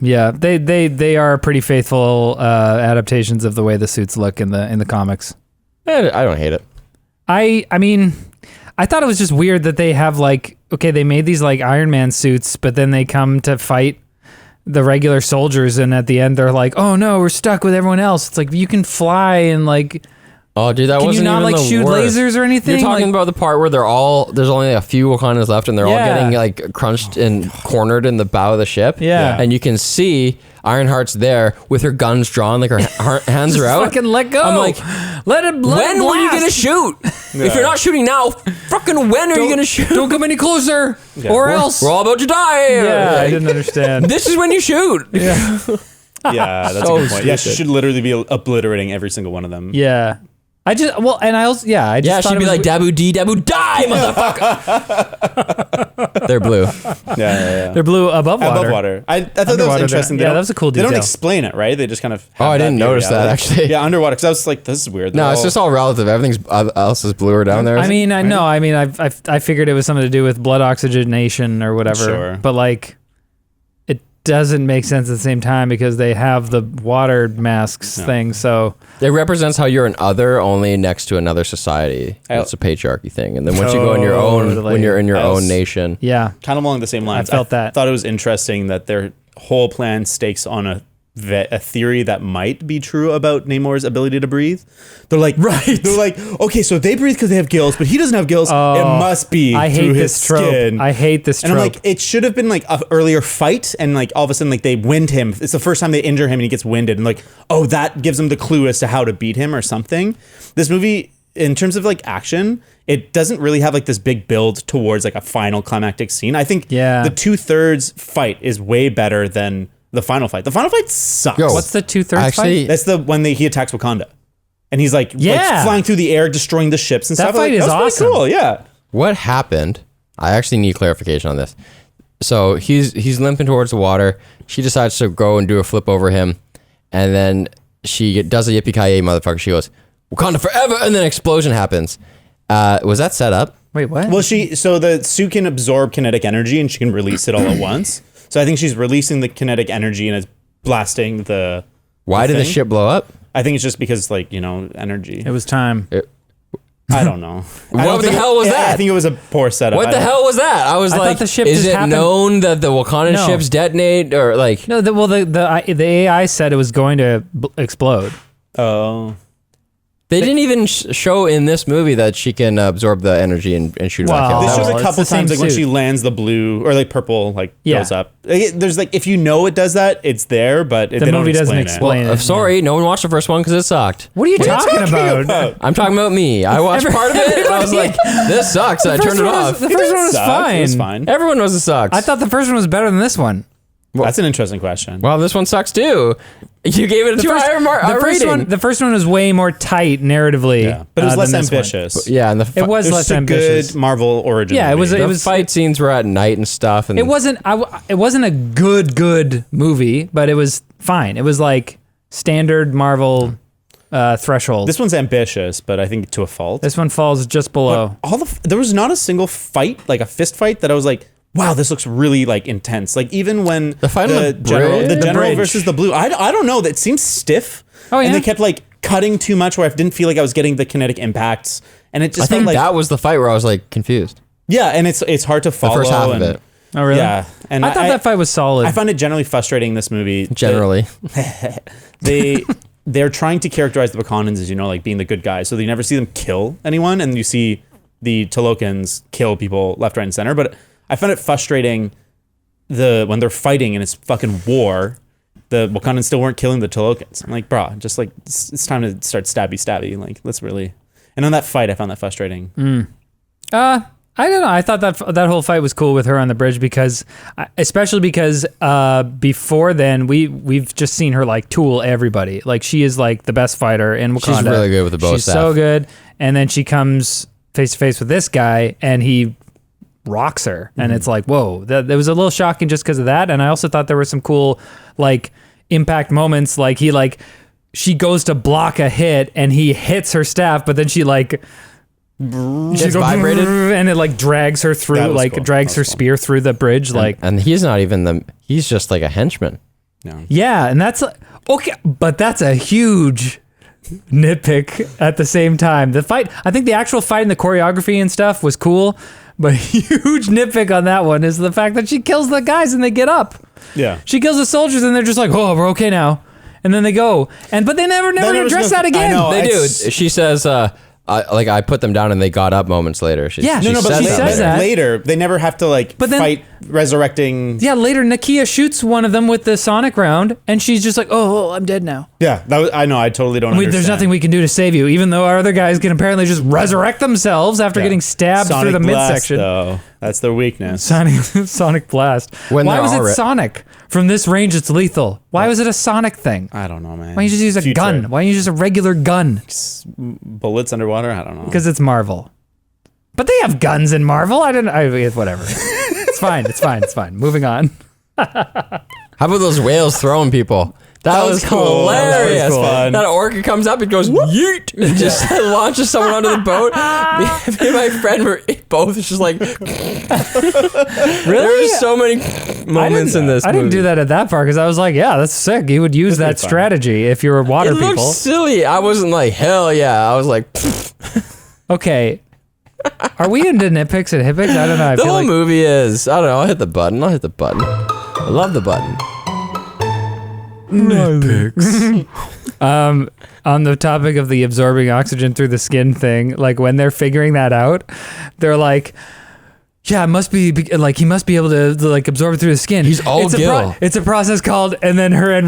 Yeah, they are pretty faithful adaptations of the way the suits look in the comics. I don't hate it. I mean, I thought it was just weird that they have like, okay, they made these like Iron Man suits, but then they come to fight the regular soldiers, and at the end they're like, oh no, we're stuck with everyone else. It's like, you can fly and like, Oh, dude, that can wasn't you not even like the shoot worst. lasers or anything? You're talking Like- about the part where there's only a few Wakandans left, and they're all Yeah. getting like crunched and cornered in the bow of the ship. Yeah. And you can see Ironheart's there with her guns drawn, like her hands are out. fucking let go. I'm like, let it. when were you gonna shoot? If you're not shooting now, fucking when are you gonna shoot? Don't come any closer, or else. We're all about to die. Yeah, I Like, didn't understand. this is when you shoot. Yeah, that's So a good point. Yeah, she stupid. should literally be obliterating every single one of them. Yeah, I just and I also I just Yeah, thought she'd it be was like, Dabu D, Dabu die, motherfucker. They're blue. Yeah. they're blue above water. Above water. I thought that was Underwater, interesting. yeah, They don't- that was a cool They don't detail. explain it, right? They just kind of. Oh, I didn't notice that, actually. Yeah, underwater. Because I was like, this is weird. No, They're it's all- just all relative. Everything else is bluer down there. I mean, I know. I mean, I figured it was something to do with blood oxygenation or whatever. Sure. But like, it doesn't make sense at the same time because they have the water masks thing. So it represents how you're an other only next to another society. It's a patriarchy thing. And then once you go in your own, Totally. when you're in your I was- own nation. yeah, kind of along the same lines. felt that. Thought it was interesting that their whole plan stakes on a theory that might be true about Namor's ability to breathe. They're like, They're like, okay, so they breathe because they have gills, but he doesn't have gills. It must be I through hate his this trope. skin. I hate this And trope. I'm like, it should have been like an earlier fight, and like all of a sudden, like they wind him. It's the first time they injure him, and he gets winded, and like, oh, that gives him the clue as to how to beat him or something. This movie, in terms of like action, it doesn't really have like this big build towards like a final climactic scene. I think Yeah. the 2/3 fight is way better than the final fight. The final fight sucks. Yo, What's the 2/3 Actually, fight? That's the when he attacks Wakanda, and he's like, Yeah. flying through the air, destroying the ships and That stuff. fight Like, is that was pretty awesome. Cool, yeah. what happened? I actually need clarification on this. So he's limping towards the water. She decides to go and do a flip over him, and then she does a yippee-ki-yay motherfucker. She goes, Wakanda forever, and then an explosion happens. Was that set up? Wait, what? Well, so the suit can absorb kinetic energy and she can release it all at once. So I think she's releasing the kinetic energy and it's blasting the. Why did the thing? ship blow up? I think it's just because energy. it was time. I don't know. What the hell was that? I think it was a poor setup. What the hell was that? I was I thought like, the ship is just it happened- known that the Wakandan No. ships detonate or like? No, the AI said it was going to explode. Oh. They didn't even show in this movie that she can absorb the energy and shoot it back Wow. out. This Oh, shows a it's couple the same times, like when suit. she lands the blue or like purple, like Yeah. goes up. There's like, if you know it does that, it's there, but they don't movie doesn't explain it. explain it. Sorry, no one watched the first one because it sucked. What are you talking about? I'm talking about me. I watched part of it and I was like, this sucks. I turned it off. The first one was Sucked. fine. It was fine. Everyone knows it sucks. I thought the first one was better than this one. That's an interesting question. Well, this one sucks too. You gave it a 2 higher rating. The first one was way more tight narratively. Yeah, but it was than less this one. ambitious. Yeah, and It was It was less just a ambitious. good Marvel origin. Yeah, it was- movie. the fight scenes were at night and stuff. And It wasn't. It wasn't a good movie, but it was fine. It was like standard Marvel threshold. This one's ambitious, but I think to a fault. This one falls just below. There was not a single fight, like a fist fight, that I was like, wow, this looks really like intense. Like even when The fight on the bridge? the The general bridge. versus the blue, I don't know. That seems stiff. Oh, yeah? And they kept like cutting too much, where I didn't feel like I was getting the kinetic impacts, and it just I felt think like that was the fight where I was like confused. yeah, and it's hard to The follow. first half of and, it, Oh really? Yeah, and I thought that fight was solid. I find it generally frustrating in this movie. generally. They're trying to characterize the Wakandans as, like being the good guys. So you never see them kill anyone, and you see the Talokans kill people left, right, and center. But I found it frustrating when they're fighting and it's fucking war, the Wakandans still weren't killing the Talokans. I'm like, bro, just like it's time to start stabby. Like, let's really. And on that fight, I found that frustrating. I don't know. I thought that whole fight was cool with her on the bridge because, especially because before then we've just seen her like tool everybody. Like she is like the best fighter in Wakanda. She's really good with the bow She's staff. so good. And then she comes face to face with this guy, and he rocks her, and it's like, whoa. That was a little shocking just because of that. And I also thought there were some cool like impact moments. Like she goes to block a hit, and he hits her staff, but then she like. She Gets vibrated, and it like drags her through, like cool. drags her spear through the bridge, like. and he's not even he's just like a henchman. No. Yeah, and that's okay, but that's a huge nitpick at the same time. The fight, I think the actual fight and the choreography and stuff was cool, but a huge nitpick on that one is the fact that she kills the guys and they get up. Yeah. She kills the soldiers and they're just like, oh, we're okay now, and then they go, but they never address that again. I know. They do. She says, I put them down and they got up moments later. She Yeah. she No, But she says says that. later, they never have to like But then- fight resurrecting. Yeah, later Nakia shoots one of them with the sonic round, and she's just like, "Oh, I'm dead now. Yeah, that was, I know. I totally don't understand. There's nothing we can do to save you." Even though our other guys can apparently just resurrect themselves after Yeah. getting stabbed Sonic through the blast, midsection. though. That's their weakness. Sonic blast. When Why they're was it already- Sonic? From this range, it's lethal. Why was it a Sonic thing? I don't know, man. Why don't you just use a Future. gun? Why don't you use a regular gun? Bullets underwater? I don't know. Because it's Marvel. But they have guns in Marvel. Whatever. It's fine. It's fine. It's fine. Moving on. How about those whales throwing people? That was cool. hilarious. That was fun. That orca comes up and goes yeet and just launches someone onto the boat. Me and my friend were both just like, Really? there were so many moments in this. I didn't do that at that part because I was like, yeah, that's sick. You would use that pretty fun. strategy if you were water It looked people. silly. I wasn't like, hell yeah. I was like, Okay. Are we into nitpicks and hitpicks? I don't know. I the feel whole like movie is. I don't know. I'll hit the button. I love the button. on the topic of the absorbing oxygen through the skin thing, like when they're figuring that out, they're like, yeah, it must be like he must be able to like absorb it through the skin. He's all gill. It's a process called, and then her and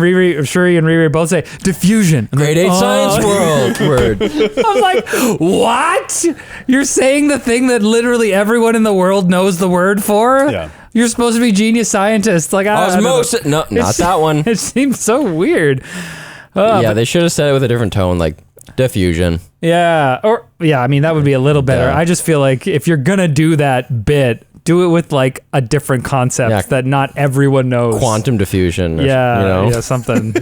Shuri and Riri both say diffusion. I'm Grade like, 8 science world word. I'm like, what? You're saying the thing that literally everyone in the world knows the word for? Yeah. You're supposed to be genius scientists. Like I don't know. Osmosis. No, not that one. It seems so weird. Yeah, they should have said it with a different tone, like diffusion. Yeah, I mean that would be a little better. Yeah. I just feel like if you're gonna do that bit, do it with like a different concept Yeah. that not everyone knows. Quantum diffusion. Or, Yeah, you know? yeah, something.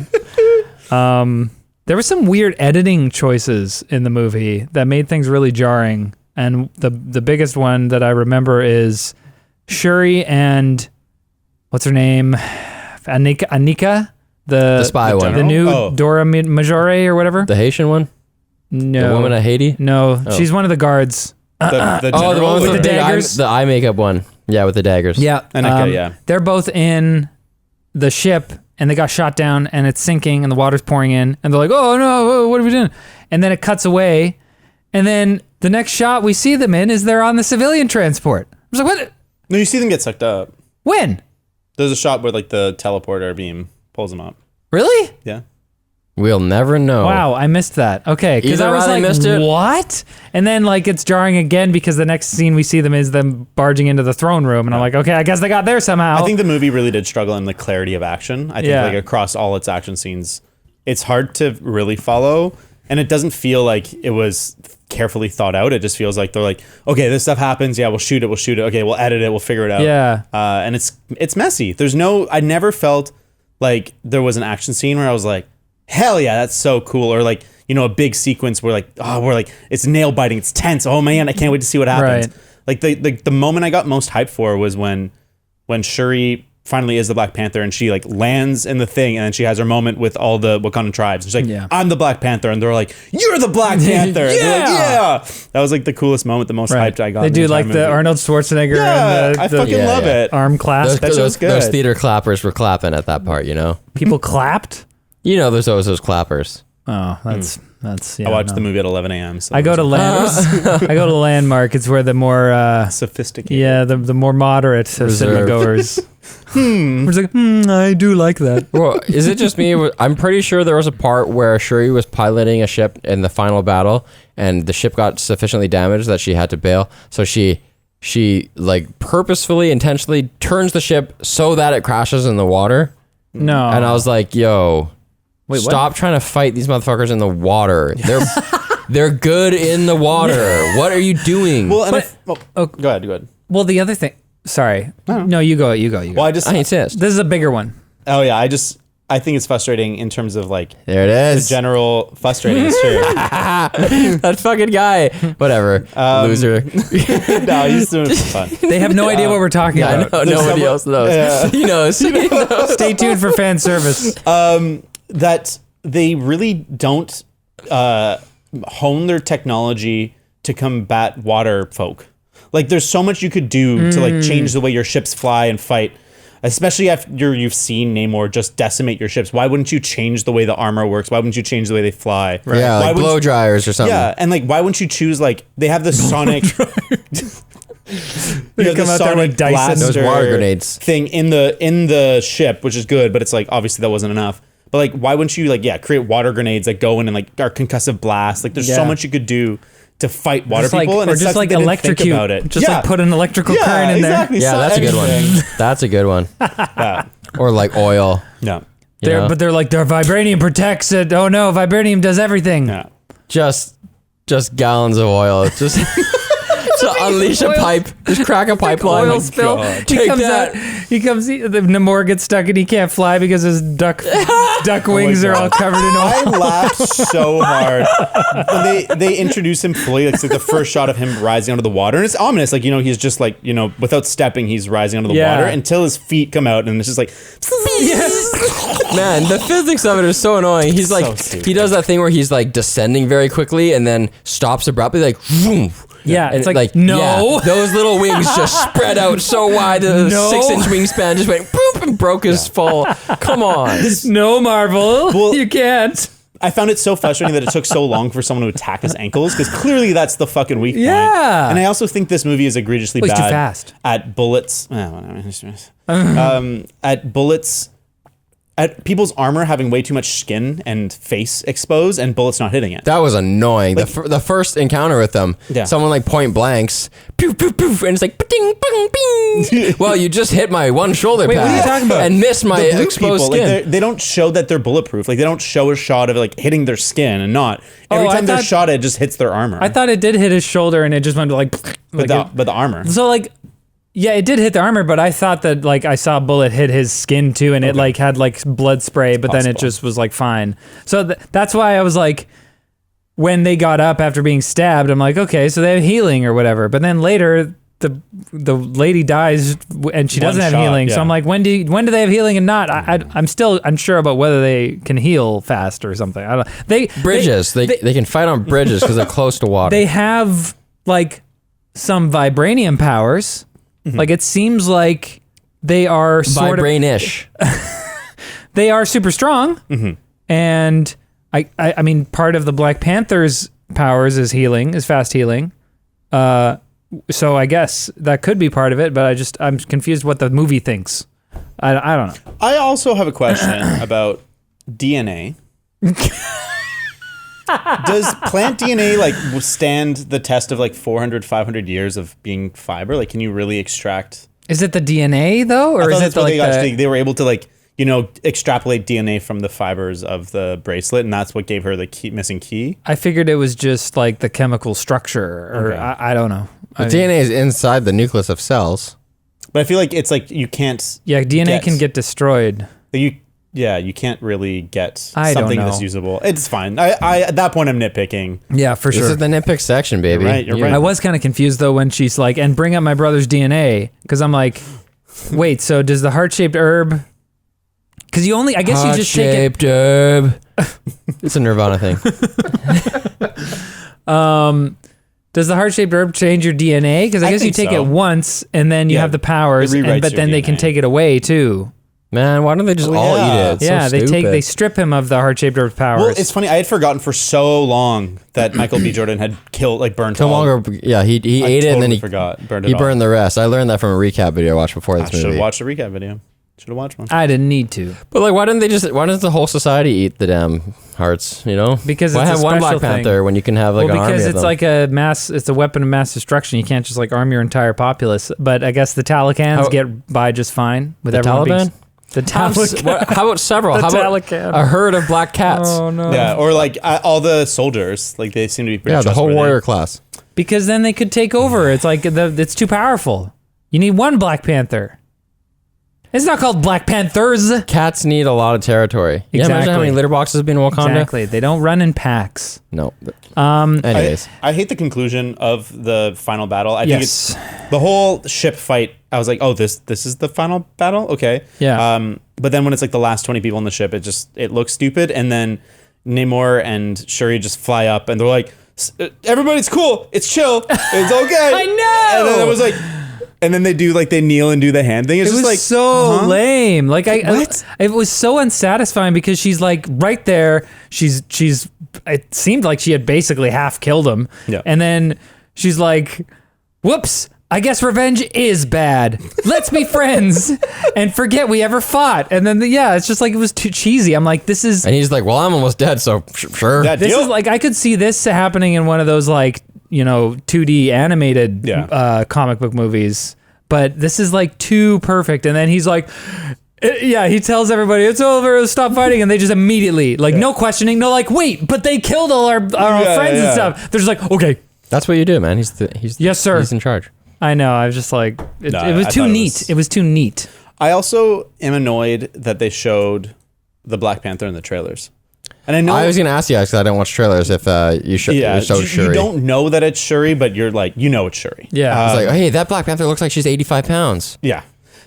There were some weird editing choices in the movie that made things really jarring, and the biggest one that I remember is Shuri and what's her name, Anika, the spy one. the new Oh. Dora Majore or whatever. The Haitian one? No, The woman at Haiti? no, she's one of the guards. The Oh, the general one with the the big daggers? the eye makeup one. Yeah, with the daggers. Yeah, Anika, yeah. They're both in the ship, and they got shot down, and it's sinking, and the water's pouring in, and they're like, "Oh no, what are we doing?" And then it cuts away, and then the next shot we see them in is they're on the civilian transport. I was like, "What? No, you see them get sucked up. When? There's a shot where like the teleporter beam pulls them up. Really? Yeah. We'll never know. Wow, I missed that. Okay, because Either I was Riley like, missed it- what? And then like it's jarring again because the next scene we see them is them barging into the throne room, and I'm like, okay, I guess they got there somehow. I think the movie really did struggle in the clarity of action. I think Yeah. like across all its action scenes, it's hard to really follow, and it doesn't feel like it was carefully thought out. It just feels like they're like, okay, this stuff happens. Yeah, we'll shoot it. Okay, we'll edit it. We'll figure it out. Yeah. And it's messy. I never felt like there was an action scene where I was like, hell yeah, that's so cool. Or like, you know, a big sequence where we're like, it's nail biting, it's tense. Oh man, I can't wait to see what happens. Right. Like the moment I got most hyped for was when Shuri finally is the Black Panther and she like lands in the thing, and then she has her moment with all the Wakandan tribes. She's like, Yeah. I'm the Black Panther, and they're like, you're the Black Panther. And they're like, Yeah. yeah. That was like the coolest moment, the most hyped I got. They in do entire like the movie. Arnold Schwarzenegger Yeah, and I the fucking love yeah. it. arm clasp. That show's good. Those theater clappers were clapping at that part, you know? People clapped. You know, there's always those clappers. Oh, that's yeah. I watched no. the movie at 11 a.m. So I go to I go to Landmark. It's where the more sophisticated. yeah, the more moderate of cinema Reserved. goers. It's like, I do like that. Well, is it just me? I'm pretty sure there was a part where Shuri was piloting a ship in the final battle, and the ship got sufficiently damaged that she had to bail. So she she like purposefully, intentionally turns the ship so that it crashes in the water. No. And I was like, yo, Wait, what? stop trying to fight these motherfuckers in the water. They're good in the water. What are you doing? Well, and go ahead. Well, the other thing. Sorry. No, you go. Well, I insist. This is a bigger one. Oh yeah, I think it's frustrating in terms of like There it the is. general frustrating. It's true. That fucking guy. Whatever. Loser. No, he's doing it for fun. They have no idea what we're talking I about. know. Nobody else knows. He knows. Stay tuned for fan service. That they really don't hone their technology to combat water folk. Like there's so much you could do to like change the way your ships fly and fight. Especially after you've seen Namor just decimate your ships. Why wouldn't you change the way the armor works? Why wouldn't you change the way they fly? Right. Yeah, like blow dryers or something. Yeah, and like why wouldn't you choose like they have the sonic They come out there like Dyson. Those water grenades thing in the ship, which is good, but it's like obviously that wasn't enough. But like why wouldn't you like create water grenades that go in and like are concussive blasts? Like there's so much you could do to fight water people, and or it's just like electrocute about it. Just like put an electrical current in exactly. Yeah, So that's a good anything. one. That's a good one. Or like oil. No. But they're like, their vibranium protects it. Oh no, vibranium does everything. Yeah. Just gallons of oil. Just to unleash a pipe. Just crack a pipeline. Oil spill. God. He comes out. Namor gets stuck and he can't fly because his duck wings are all covered in I oil. laughed so hard when they introduce him fully. It's like the first shot of him rising onto the water, and it's ominous. Like he's just like without stepping, he's rising onto the water until his feet come out, and it's just like. Man, the physics of it is so annoying. He's like, he does that thing where he's like descending very quickly and then stops abruptly, like, vroom. Yeah, And it's like no. yeah, those little wings just spread out so wide that the 6-inch wingspan just went boop and broke his fall. Come on. No, Marvel. You can't. I found it so frustrating that it took so long for someone to attack his ankles because clearly that's the fucking weak point. Yeah. And I also think this movie is egregiously He's too bad fast. at bullets. At bullets. At people's armor having way too much skin and face exposed and bullets not hitting it. That was annoying. The first encounter with them, someone like point blanks, poof, poof, poof, and it's like, ding, bing, bing. Well, you just hit my one shoulder pad. What are you talking about? And missed my The blue exposed people, skin. like, they don't show that they're bulletproof. Like they don't show a shot of like hitting their skin and not. Every I time they're thought- shot, it just hits their armor. I thought it did hit his shoulder and it just went like but the armor. So like, yeah, it did hit the armor, but I thought that like I saw a bullet hit his skin too, and it like had like blood spray, but then it just was like fine. So that's why I was like, when they got up after being stabbed, I'm like, okay, so they have healing or whatever. But then later, the lady dies and she doesn't have healing. So I'm like, when do they have healing and not? I'm still unsure about whether they can heal fast or something. I don't. Bridges. They can fight on bridges because they're close to water. They have like some vibranium powers. Like it seems like they are sort Vibranish. they are super strong, and I mean part of the Black Panther's powers is fast healing. So I guess that could be part of it, but I'm confused what the movie thinks. I don't know. I also have a question about DNA. Does plant DNA like withstand the test of like 400, 500 years of being fiber? Like, can you really extract? Is it the DNA though, or is it what like they were able to like extrapolate DNA from the fibers of the bracelet, and that's what gave her the missing key? I figured it was just like the chemical structure, or I don't know. The DNA is inside the nucleus of cells. But I feel like it's like you can't. Yeah, DNA can get destroyed. You can't really get I don't something know. that's usable. It's fine. I at that point I'm nitpicking. Yeah, for sure. This is the nitpick section, baby. You're right. I was kind of confused though when she's like, and bring up my brother's DNA, because I'm like, wait, so does the heart-shaped herb? Because I guess you just take it. Heart-shaped herb. It's a Nirvana thing. Does the heart-shaped herb change your DNA? Because I guess you think take so. it once and then you have the powers, it rewrites but your then they can DNA. take it away too. Man, why don't they just all eat it? It's Yeah, so they stupid. strip him of the heart-shaped herb powers. Well, it's funny. I had forgotten for so long that Michael B. Jordan had burned all. Killmonger, yeah, he ate it and then totally he forgot. Burned it he all. burned the rest. I learned that from a recap video I watched before I this should have movie. watched a recap video. Should have watched one. I didn't need to. But like, why doesn't the whole society eat the damn hearts, you know? Because why it's a have one special Black Panther when you can have like an army because of it's them? like it's a weapon of mass destruction. You can't just like arm your entire populace. But I guess the Talibans get by just fine with the everyone Taliban? being... The Taliban. How about several? The How about Taliban. a herd of black cats? Oh, no. Yeah, or like all the soldiers, like they seem to be pretty Yeah, the whole trustworthy. warrior class. Because then they could take over. It's like it's too powerful. You need one Black Panther. It's not called Black Panthers. Cats need a lot of territory. Yeah, imagine how Exactly. many litter boxes have been in Wakanda? Exactly. They don't run in packs. No. Anyways. I hate the conclusion of the final battle. I think Yes. it's the whole ship fight. I was like, oh, this is the final battle? Okay. Yeah. But then when it's like the last 20 people on the ship, it looks stupid. And then Namor and Shuri just fly up and they're like, everybody's cool. It's chill. It's okay. I know. And then it was like, and then they kneel and do the hand thing. It's It just was like so lame. Like What? it was so unsatisfying because she's like right there. She's. It seemed like she had basically half killed him. Yeah. And then she's like, "Whoops! I guess revenge is bad. Let's be friends and forget we ever fought." And then it's just like it was too cheesy. I'm like, this is. And he's like, well, I'm almost dead, so sure. Yeah, This deal. is like I could see this happening in one of those like 2D animated comic book movies, but this is like too perfect. And then he's like, he tells everybody it's over, stop fighting, and they just immediately like no questioning, no like wait, but they killed all our friends and stuff. They're just like okay, That's what you do, man. He's yes sir. He's in charge. I know. I was just like it was I too thought neat. It was too neat. I also am annoyed that they showed the Black Panther in the trailers. And I know I was gonna ask you actually. I don't watch trailers. If you showed Shuri, you don't know that it's Shuri, but you're like, it's Shuri. Yeah. It's like, hey, that Black Panther looks like she's 85 pounds. Yeah.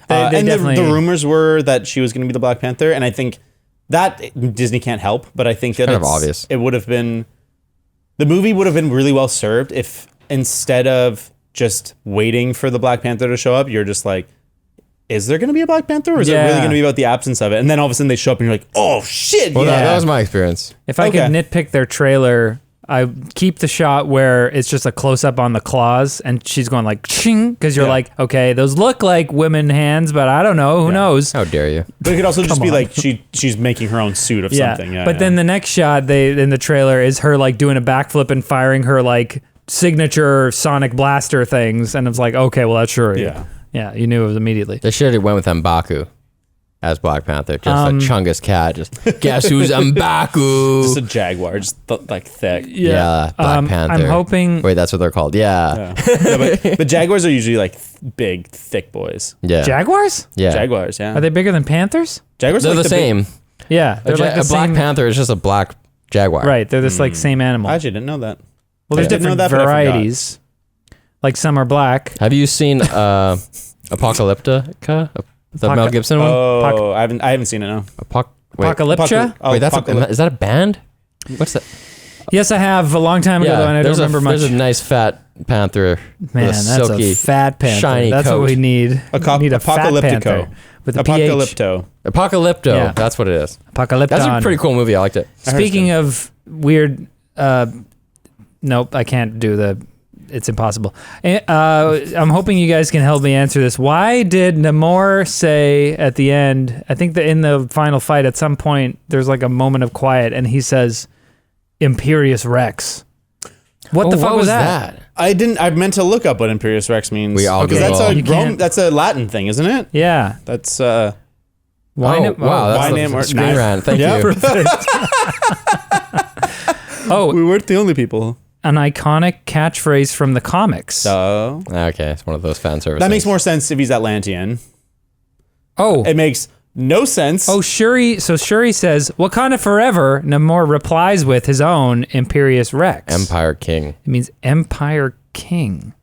They And the definitely- rumors were that she was going to be the Black Panther, and I think that Disney can't help, but I think that kind of obvious. It would have been, the movie would have been really well served if instead of just waiting for the Black Panther to show up, you're just like, is there going to be a Black Panther, or is it really Yeah. going to be about the absence of it? And then all of a sudden they show up, and you're like, oh shit! Well, yeah. that was my experience. If I could Okay. nitpick their trailer, I keep the shot where it's just a close up on the claws and she's going like ching because you're Yeah. like, okay, those look like women hands, but I don't know. Who knows? How dare you? But it could also just be on. like she's making her own suit of something. Yeah, but then the next shot in the trailer is her like doing a backflip and firing her like signature sonic blaster things, and it's like, okay, well that's sure. Yeah, you knew it was immediately. They should have went with M'Baku as Black Panther. Just a Chungus cat. Just guess who's M'Baku? just a jaguar, just like thick. Yeah, Black Panther. I'm hoping. Wait, that's what they're called. Yeah. But jaguars are usually like big, thick boys. Yeah. Jaguars? Yeah. Jaguars, yeah. Are they bigger than panthers? Jaguars They're are like the big- same. Yeah, they're like the A Black same. Panther is just a black jaguar. Right, they're this like same animal. I actually didn't know that. Well, there's I didn't know different that, but I forgot. varieties. Like some are black. Have you seen Apocalyptica? The Mel Gibson one? Oh, I haven't seen it. No. Wait, Apocalyptia? Oh, wait, that's Apocalypse. is that a band? What's that? Yes, I have a long time ago, though, and I don't there's remember much. There's a nice fat panther Man, with a that's silky, a fat panther. shiny That's coat. what we need. We need a fat Apocalyptico. panther with a PH. Apocalypto. Apocalypto. Yeah. That's what it is. Apocalypton. That's a pretty cool movie. I liked it. Speaking of weird, nope, I can't do the. It's impossible. I'm hoping you guys can help me answer this. Why did Namor say at the end? I think that in the final fight, at some point, there's like a moment of quiet, and he says, "Imperious Rex." What the fuck what was that? I meant to look up what Imperious Rex means. We all because Google. that's You can't- that's a Latin thing, isn't it? Yeah. That's Why? Wow, that's why the name or- screen nice. rant. Thank Yeah. you. Oh, we weren't the only people. an iconic catchphrase from the comics. So Okay, it's one of those fan services. that makes more sense if he's Atlantean. Oh. It makes no sense. Oh, Shuri. So Shuri says, Wakanda Forever. Namor replies with his own Imperious Rex. Empire King. It means Empire King.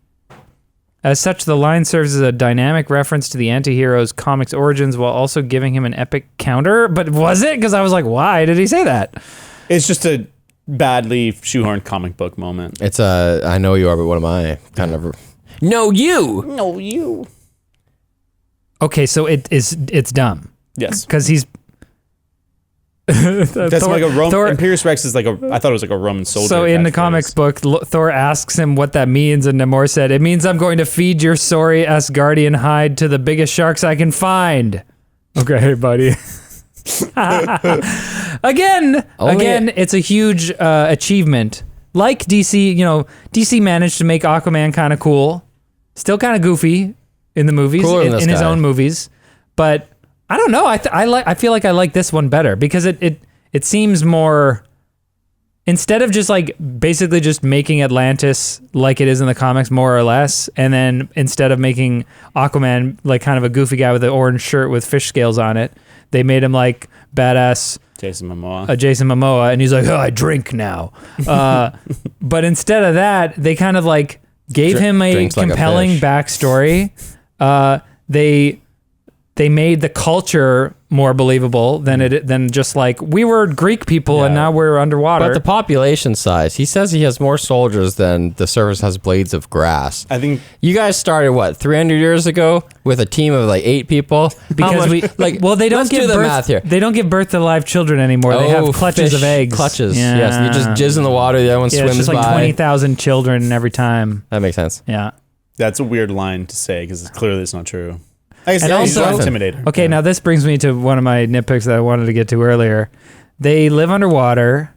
As such, the line serves as a dynamic reference to the anti-hero's comics origins while also giving him an epic counter. But was it? Because I was like, why did he say that? It's just a badly shoehorned comic book moment. It's I know you are, but what am I? Kind of. No, you. No, you. Okay, so it's dumb. Yes. Because he's... That's like a Roman. Thor- Imperious Rex is like a. I thought it was like a Roman soldier. So in the catchphrase. comics book, Thor asks him what that means, and Namor said, "It means I'm going to feed your sorry Asgardian hide to the biggest sharks I can find." Okay, buddy. Again, Only- it's a huge achievement. Like DC, DC managed to make Aquaman kind of cool, still kind of goofy in the movies, Cooler than in this his guy. own movies. But I don't know. I feel like I like this one better because it seems more. Instead of just like basically just making Atlantis like it is in the comics, more or less, and then instead of making Aquaman like kind of a goofy guy with an orange shirt with fish scales on it, they made him like badass Jason Momoa. Jason Momoa, and he's like, oh, I drink now. But instead of that, they kind of like gave him a Drinks like a compelling fish. backstory. They made the culture more believable than just like we were Greek people and Yeah. now we're underwater. But the population size, he says he has more soldiers than the surface has blades of grass. I think You guys started what 300 years ago with a team of like 8 people. How because much- they don't let's give do the birth, math here. They don't give birth to live children anymore. They have clutches fish of eggs. Clutches. Yeah. Yes, you just jizz in the water. The other one Yeah, it's swims just like by. 20,000 children every time. That makes sense. Yeah. that's a weird line to say because clearly it's not true. I guess And yeah, also- he's an intimidator. Okay, now this brings me to one of my nitpicks that I wanted to get to earlier. They live underwater.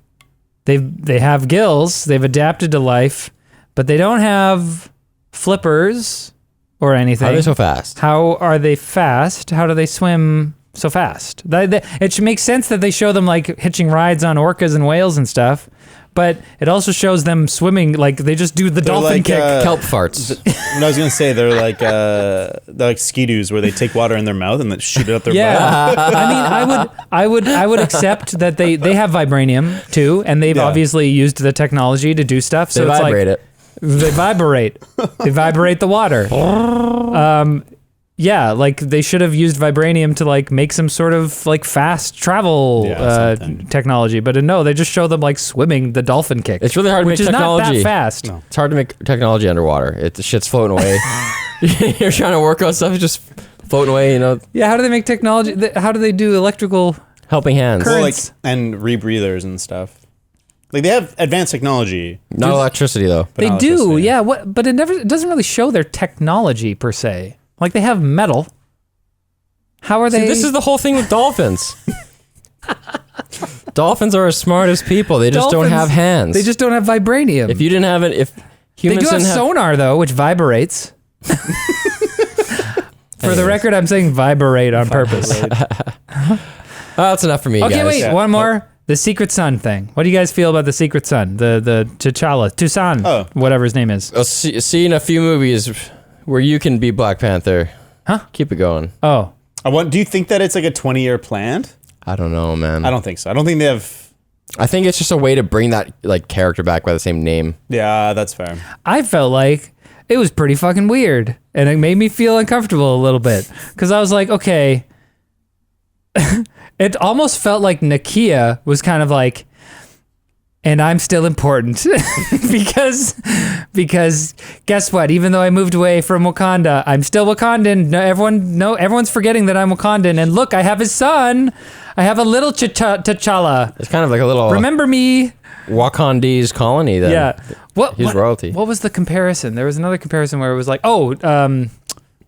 They have gills. They've adapted to life, but they don't have flippers or anything. How are they so fast? How are they fast? How do they swim so fast? It should make sense that they show them like hitching rides on orcas and whales and stuff, but it also shows them swimming like they just do the dolphin like, kick. Kelp farts. What I was gonna say, they're like ski-doos where they take water in their mouth and then shoot it up their butt. Yeah, I mean, I would accept that they have vibranium too, and they've Yeah. obviously used the technology to do stuff. So They it's vibrate like, it. They vibrate. They vibrate the water. Yeah, like they should have used vibranium to like make some sort of like fast travel something. technology, but no, they just show them like swimming the dolphin kick. It's really hard to which make is not technology. that fast. No. It's hard to make technology underwater. The shit's floating away. You're trying to work on stuff, it's just floating away. Yeah, how do they make technology? How do they do electrical? Helping hands. Current- Well, like Currents. and rebreathers and stuff. Like they have advanced technology. Not electricity though. but They not do, electricity. yeah. But it doesn't really show their technology per se. Like they have metal. How are they? See, this is the whole thing with dolphins. Dolphins are as smart as people. They just don't Dolphins, have hands. They just don't have vibranium. If you didn't have it, if They humans do have didn't have sonar though, which vibrates. For the Anyways. record, I'm saying vibrate on purpose. Oh, that's enough for me, Okay, guys. wait, Yeah. one more. The Secret Son thing. What do you guys feel about the Secret Son? The T'Challa, Tucson, Oh. whatever his name is. Seen a few movies where you can be Black Panther. Huh? Keep it going. Oh, Do you think that it's like a 20-year plan? I don't know, man. I don't think so. I don't think they have. I think it's just a way to bring that like character back by the same name. Yeah, that's fair. I felt like it was pretty fucking weird, and it made me feel uncomfortable a little bit because I was like, okay. It almost felt like Nakia was kind of like, and I'm still important because guess what? Even though I moved away from Wakanda, I'm still Wakandan. Everyone's forgetting that I'm Wakandan. And look, I have his son. I have a little T'Challa. It's kind of like a little Remember me? Wakandese colony. Then Yeah. He's royalty. What was the comparison? There was another comparison where it was like,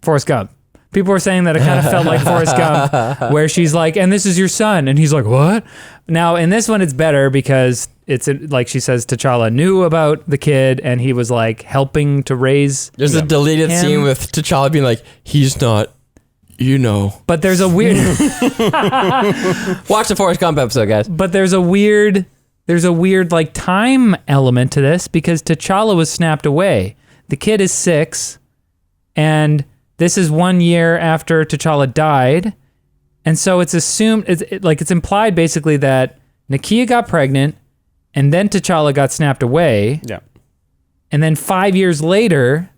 Forrest Gump. People were saying that it kind of felt like Forrest Gump, where she's like, and this is your son. And he's like, what? Now, in this one, it's better because it's like she says T'Challa knew about the kid and he was like helping to raise. There's a deleted Him. scene with T'Challa being like, he's not, But there's a weird, Watch the Forrest Gump episode, guys. but there's a weird like time element to this because T'Challa was snapped away. The kid is 6 and this is 1 year after T'Challa died. And so it's assumed, it's implied basically that Nakia got pregnant and then T'Challa got snapped away. Yeah. And then 5 years later,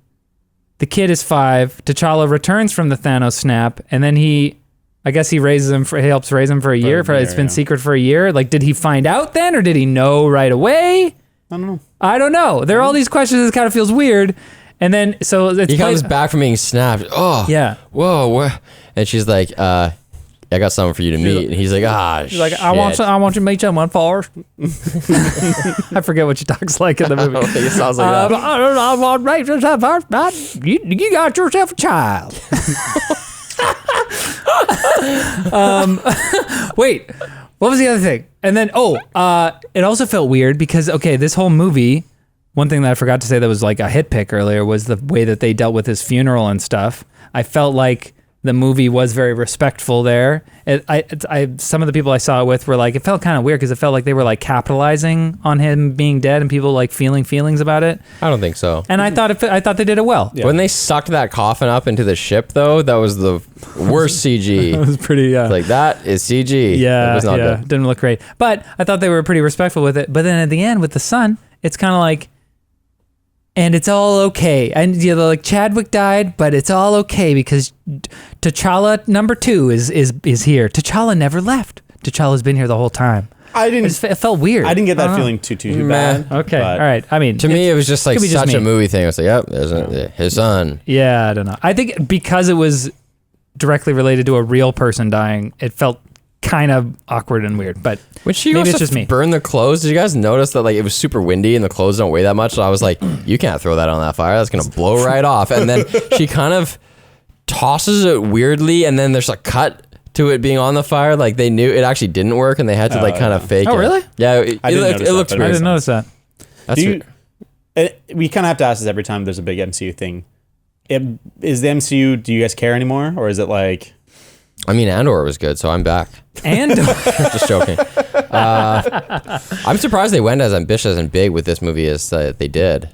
the kid is 5. T'Challa returns from the Thanos snap. And then he raises him, he helps raise him for a year. It's been secret for a year. Like, did he find out then or did he know right away? I don't know. There are all these questions. It kind of feels weird. And then, so it's He comes back from being snapped. Oh, Yeah. Whoa, what? And she's like, I got something for you to meet. And he's like, She's like, shit. I want you to meet someone first. I forget what she talks like in the movie. I don't think it sounds like that. I want to meet yourself first, but you got yourself a child. Wait, what was the other thing? And then, it also felt weird because, okay, this whole movie, one thing that I forgot to say that was like a hit pick earlier was the way that they dealt with his funeral and stuff. I felt like the movie was very respectful there. Some of the people I saw it with were like, it felt kind of weird because it felt like they were like capitalizing on him being dead and people like feeling feelings about it. I don't think so. And I thought they did it well. Yeah. When they sucked that coffin up into the ship, though, that was the worst CG. It was pretty, like, that is CG. Yeah, it was not good. Didn't look great. But I thought they were pretty respectful with it. But then at the end with the son, it's kind of like, and it's all okay. And like Chadwick died, but it's all okay because T'Challa number 2 is here. T'Challa never left. T'Challa's been here the whole time. It felt weird. I didn't get that feeling too bad. Okay, all right. I mean, to me, it was just like such a movie thing. It was like, yep, there's his son. Yeah, I don't know. I think because it was directly related to a real person dying, it felt kind of awkward and weird. But when she maybe goes it's to just me. burn the clothes, did you guys notice that like it was super windy and the clothes don't weigh that much? So I was like, you can't throw that on that fire. That's gonna blow right off. And then she kind of tosses it weirdly, and then there's a cut to it being on the fire. Like they knew it actually didn't work, and they had to kind of fake it. Oh, really? Yeah, it looked weird. I didn't notice that. We kind of have to ask this every time there's a big MCU thing. Is the MCU? Do you guys care anymore, or is it like? I mean, Andor was good, so I'm back. Andor? Just joking. I'm surprised they went as ambitious and big with this movie as they did.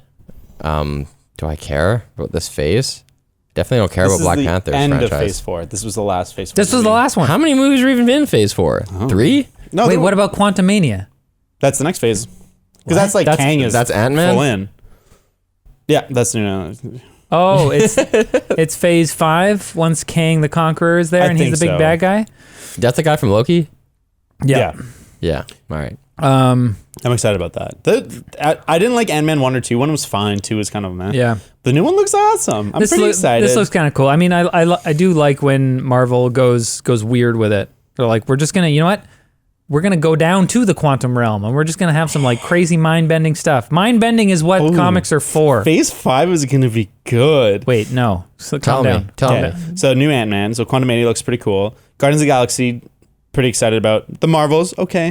Do I care about this phase? Definitely don't care about Black Panther franchise. Of Phase 4. This was the last Phase 4. This was the last one. How many movies are even in Phase 4? 3? No. Wait, what about Quantumania? That's the next phase. Because that's like Kang is that's Ant-Man? full in. Yeah, that's new. Oh, it's Phase 5 once Kang the Conqueror is there and he's the big bad guy? That's the guy from Loki? Yeah. Yeah. All right. I'm excited about that. I didn't like Ant-Man 1 or 2. 1 was fine. 2 was kind of meh. Yeah. The new one looks awesome. I'm pretty excited. This looks kind of cool. I mean, I do like when Marvel goes weird with it. They're like, we're just going to, you know what? We're going to go down to the quantum realm and we're just going to have some like crazy mind-bending stuff. Mind-bending is what comics are for. Phase 5 is going to be good. Wait, no. So Tell me. So new Ant-Man. So Quantumania looks pretty cool. Guardians of the Galaxy, pretty excited about. The Marvels, okay.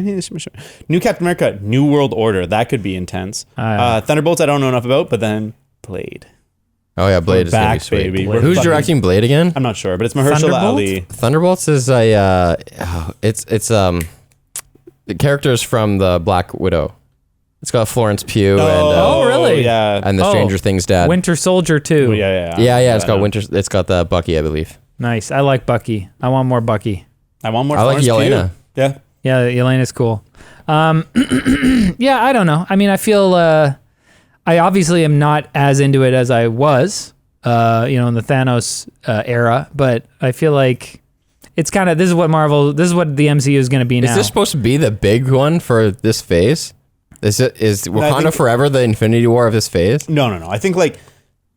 New Captain America, New World Order. That could be intense. Thunderbolts, I don't know enough about, but then Blade. Oh yeah, Blade is gonna be sweet. Baby. Who's directing Blade again? I'm not sure, but it's Mahershala Ali. Thunderbolts is it's the characters from the Black Widow. It's got Florence Pugh and really? Yeah. and the Stranger Things dad. Winter Soldier 2. Yeah. It's got It's got the Bucky, I believe. Nice. I like Bucky. I want more Bucky. I want more. I like Yelena. Yeah. Yeah, Yelena's cool. Yeah, I don't know. I mean, I feel I obviously am not as into it as I was, in the Thanos era, but I feel like it's kind of this is what the MCU is going to be now. Is this supposed to be the big one for this phase? Is Wakanda Forever the Infinity War of this phase? No. I think like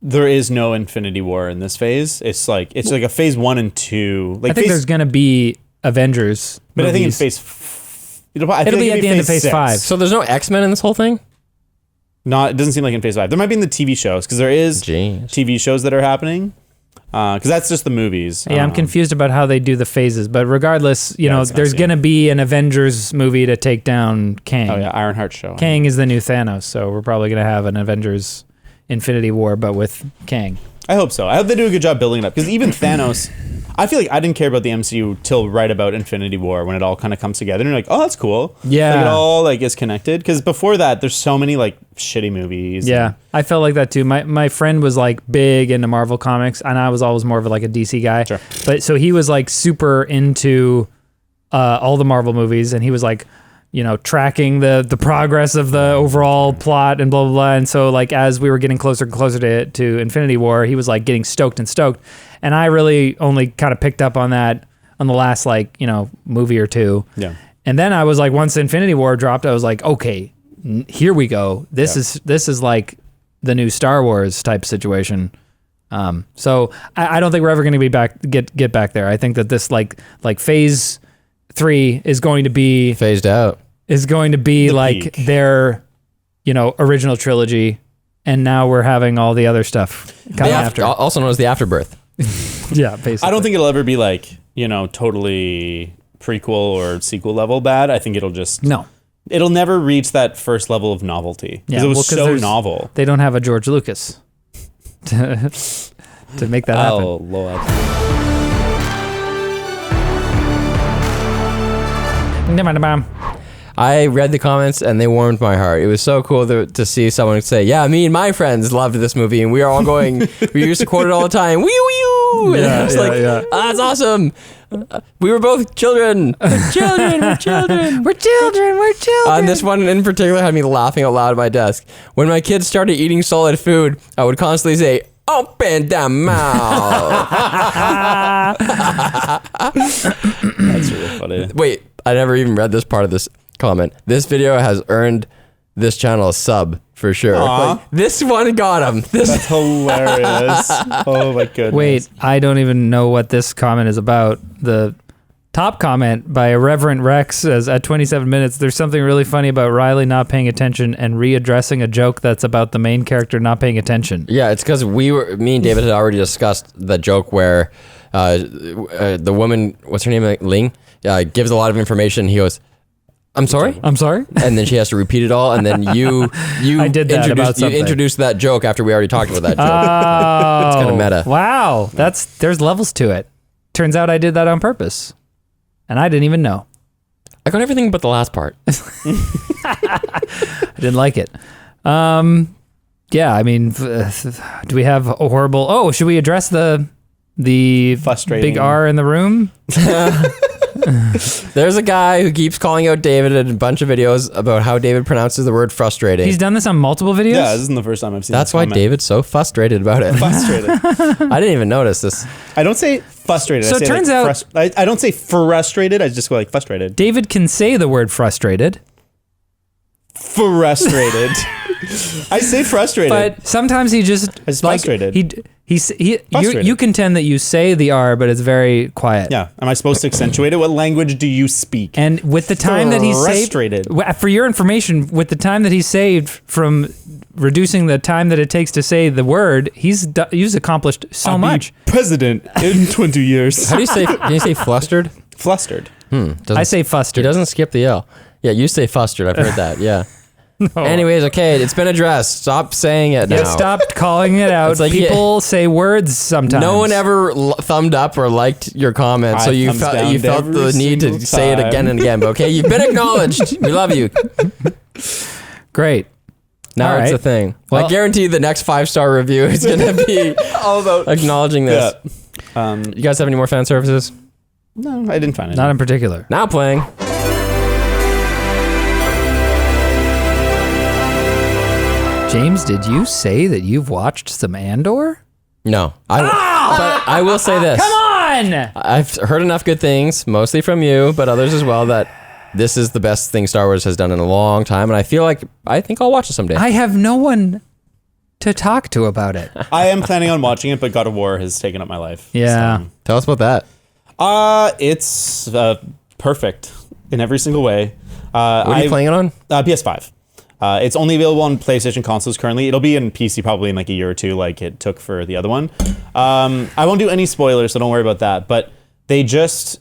there is no Infinity War in this phase. It's like a phase 1 and 2. Like I think there's going to be Avengers, but movies. I think in phase it'll be at the end of phase 5. So there's no X-Men in this whole thing? It doesn't seem like in phase 5. There might be in the TV shows because there is TV shows that are happening. Because that's just the movies. Yeah, I'm confused about how they do the phases, but regardless, there's going to be an Avengers movie to take down Kang. Oh yeah, Ironheart show. Kang is the new Thanos, so we're probably going to have an Avengers Infinity War, but with Kang. I hope so. I hope they do a good job building it up because even Thanos, I feel like I didn't care about the MCU till right about Infinity War when it all kind of comes together and you're like, oh, that's cool. Yeah, like it all like is connected because before that, there's so many like shitty movies. Yeah, I felt like that too. My friend was like big into Marvel comics, and I was always more of like a DC guy. Sure. But so he was like super into all the Marvel movies, and he was like, tracking the progress of the overall plot and blah, blah, blah. And so like, as we were getting closer and closer to Infinity War, he was like getting stoked. And I really only kind of picked up on that on the last movie or two. Yeah. And then I was like, once Infinity War dropped, I was like, okay, here we go. This is like the new Star Wars type situation. So I don't think we're ever going to get back there. I think that this like phase 3 is going to be phased out. Is going to be like peak. Their, original trilogy, and now we're having all the other stuff coming after. Also known as the afterbirth. Yeah, basically. I don't think it'll ever be like totally prequel or sequel level bad. I think it'll never reach that first level of novelty because it was so novel. They don't have a George Lucas to make that happen. Oh, Lord. I read the comments and they warmed my heart. It was so cool to see someone say, yeah, me and my friends loved this movie and we are all going, we used to quote it all the time, wee wee. And I was that's awesome. We were both children. We're children. We're children. We're children. We're children. And this one in particular had me laughing out loud at my desk. When my kids started eating solid food, I would constantly say, open the mouth. That's really funny. Wait, I never even read this part of this comment. This video has earned this channel a sub for sure. Like, this one got him. That's hilarious. Oh my goodness. Wait, I don't even know what this comment is about. The top comment by Irreverent Rex says, at 27 minutes, there's something really funny about Riley not paying attention and readdressing a joke that's about the main character not paying attention. Yeah, it's because me and David had already discussed the joke where the woman, what's her name, Ling, gives a lot of information. He goes, I'm sorry? I'm sorry? And then she has to repeat it all, and then you I did that about something. You introduced that joke after we already talked about that joke. Oh. It's kind of meta. Wow. There's levels to it. Turns out I did that on purpose. And I didn't even know. I got everything but the last part. I didn't like it. Yeah, I mean, do we have a horrible... Oh, should we address the frustrating big R in the room? There's a guy who keeps calling out David in a bunch of videos about how David pronounces the word frustrating. He's done this on multiple videos? Yeah, this isn't the first time I've seen That's why David's so frustrated about it. Frustrated. I didn't even notice this. I don't say frustrated. So I say it turns out... I don't say frustrated. I just go like frustrated. David can say the word frustrated. Frustrated. I say frustrated. But sometimes he just... It's frustrated. You contend that you say the R, but it's very quiet. Yeah. Am I supposed to accentuate it? What language do you speak? And with the time that he saved... For your information, with the time that he saved from reducing the time that it takes to say the word, he's accomplished so I'll much. Be president in 20 years. How do you say... Can you say flustered? Flustered. I say fustered. He doesn't skip the L. Yeah, you say fustered. I've heard that. Yeah. No. Anyways, okay, it's been addressed. Stop saying it now. Yeah, stop calling it out. It's like, people say words sometimes. No one ever thumbed up or liked your comment, so you felt the need to say it again and again. But okay, you've been acknowledged. We love you. Great. Now it's a thing. Well, I guarantee the next 5-star review is going to be all about acknowledging this. Yeah. You guys have any more fan services? No, I didn't find it. Not in particular. Now playing. James, did you say that you've watched some Andor? No. But I will say this. Come on! I've heard enough good things, mostly from you, but others as well, that this is the best thing Star Wars has done in a long time, and I think I'll watch it someday. I have no one to talk to about it. I am planning on watching it, but God of War has taken up my life. Yeah. So. Tell us about that. It's perfect in every single way. What are you playing it on? PS5. It's only available on PlayStation consoles currently. It'll be in PC probably in like a year or two, like it took for the other one. I won't do any spoilers, so don't worry about that. But they just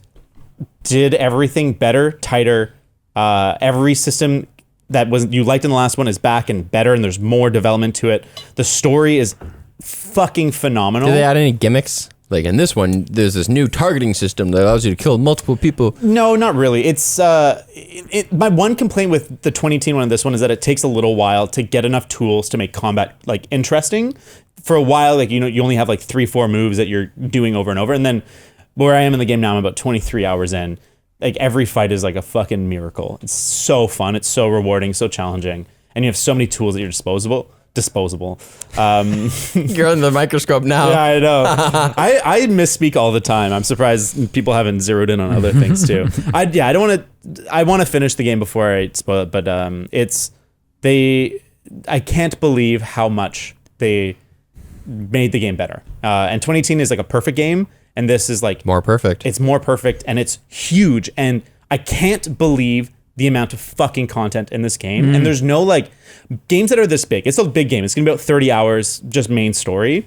did everything better, tighter. Every system that you liked in the last one is back and better, and there's more development to it. The story is fucking phenomenal. Did they add any gimmicks? Like in this one, there's this new targeting system that allows you to kill multiple people. No, not really. It's my one complaint with the 2018 one and this one is that it takes a little while to get enough tools to make combat like interesting. For a while, like you only have like 3-4 moves that you're doing over and over, and then where I am in the game now, I'm about 23 hours in. Like every fight is like a fucking miracle. It's so fun. It's so rewarding, so challenging, and you have so many tools at your disposable. You're on the microscope now. Yeah, I know. I misspeak all the time. I'm surprised people haven't zeroed in on other things too. I want to finish the game before I spoil it, but I can't believe how much they made the game better. And 2018 is like a perfect game, and this is like more perfect. It's more perfect, and it's huge, and I can't believe the amount of fucking content in this game. And there's no like games that are this big. It's a big game. It's gonna be about 30 hours, just main story.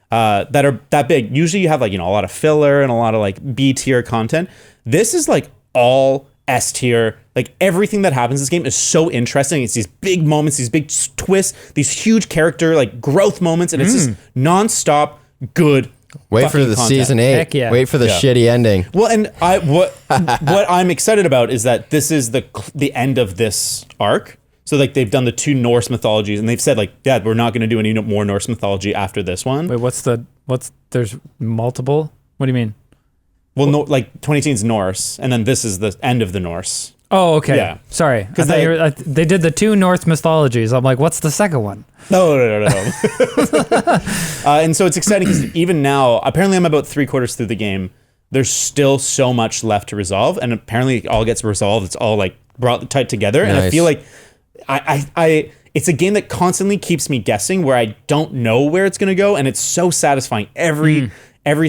that are that big. Usually you have like, a lot of filler and a lot of like B tier content. This is like all S tier. Like everything that happens in this game is so interesting. It's these big moments, these big twists, these huge character like growth moments, and it's just nonstop good. Wait for the content. season 8. Heck yeah. Wait for the shitty ending. Well, and what I'm excited about is that this is the end of this arc. So like they've done the 2 Norse mythologies, and they've said like, Dad, we're not going to do any more Norse mythology after this one. Wait, there's multiple? What do you mean? Well, no, like 2018's Norse, and then this is the end of the Norse. Oh, okay. Yeah. Sorry. Because they did the 2 Norse mythologies. I'm like, what's the second one? No. And so it's exciting because even now, apparently I'm about 3/4 through the game. There's still so much left to resolve, and apparently it all gets resolved. It's all like brought tight together, and I feel like I it's a game that constantly keeps me guessing where I don't know where it's gonna go, and it's so satisfying. Every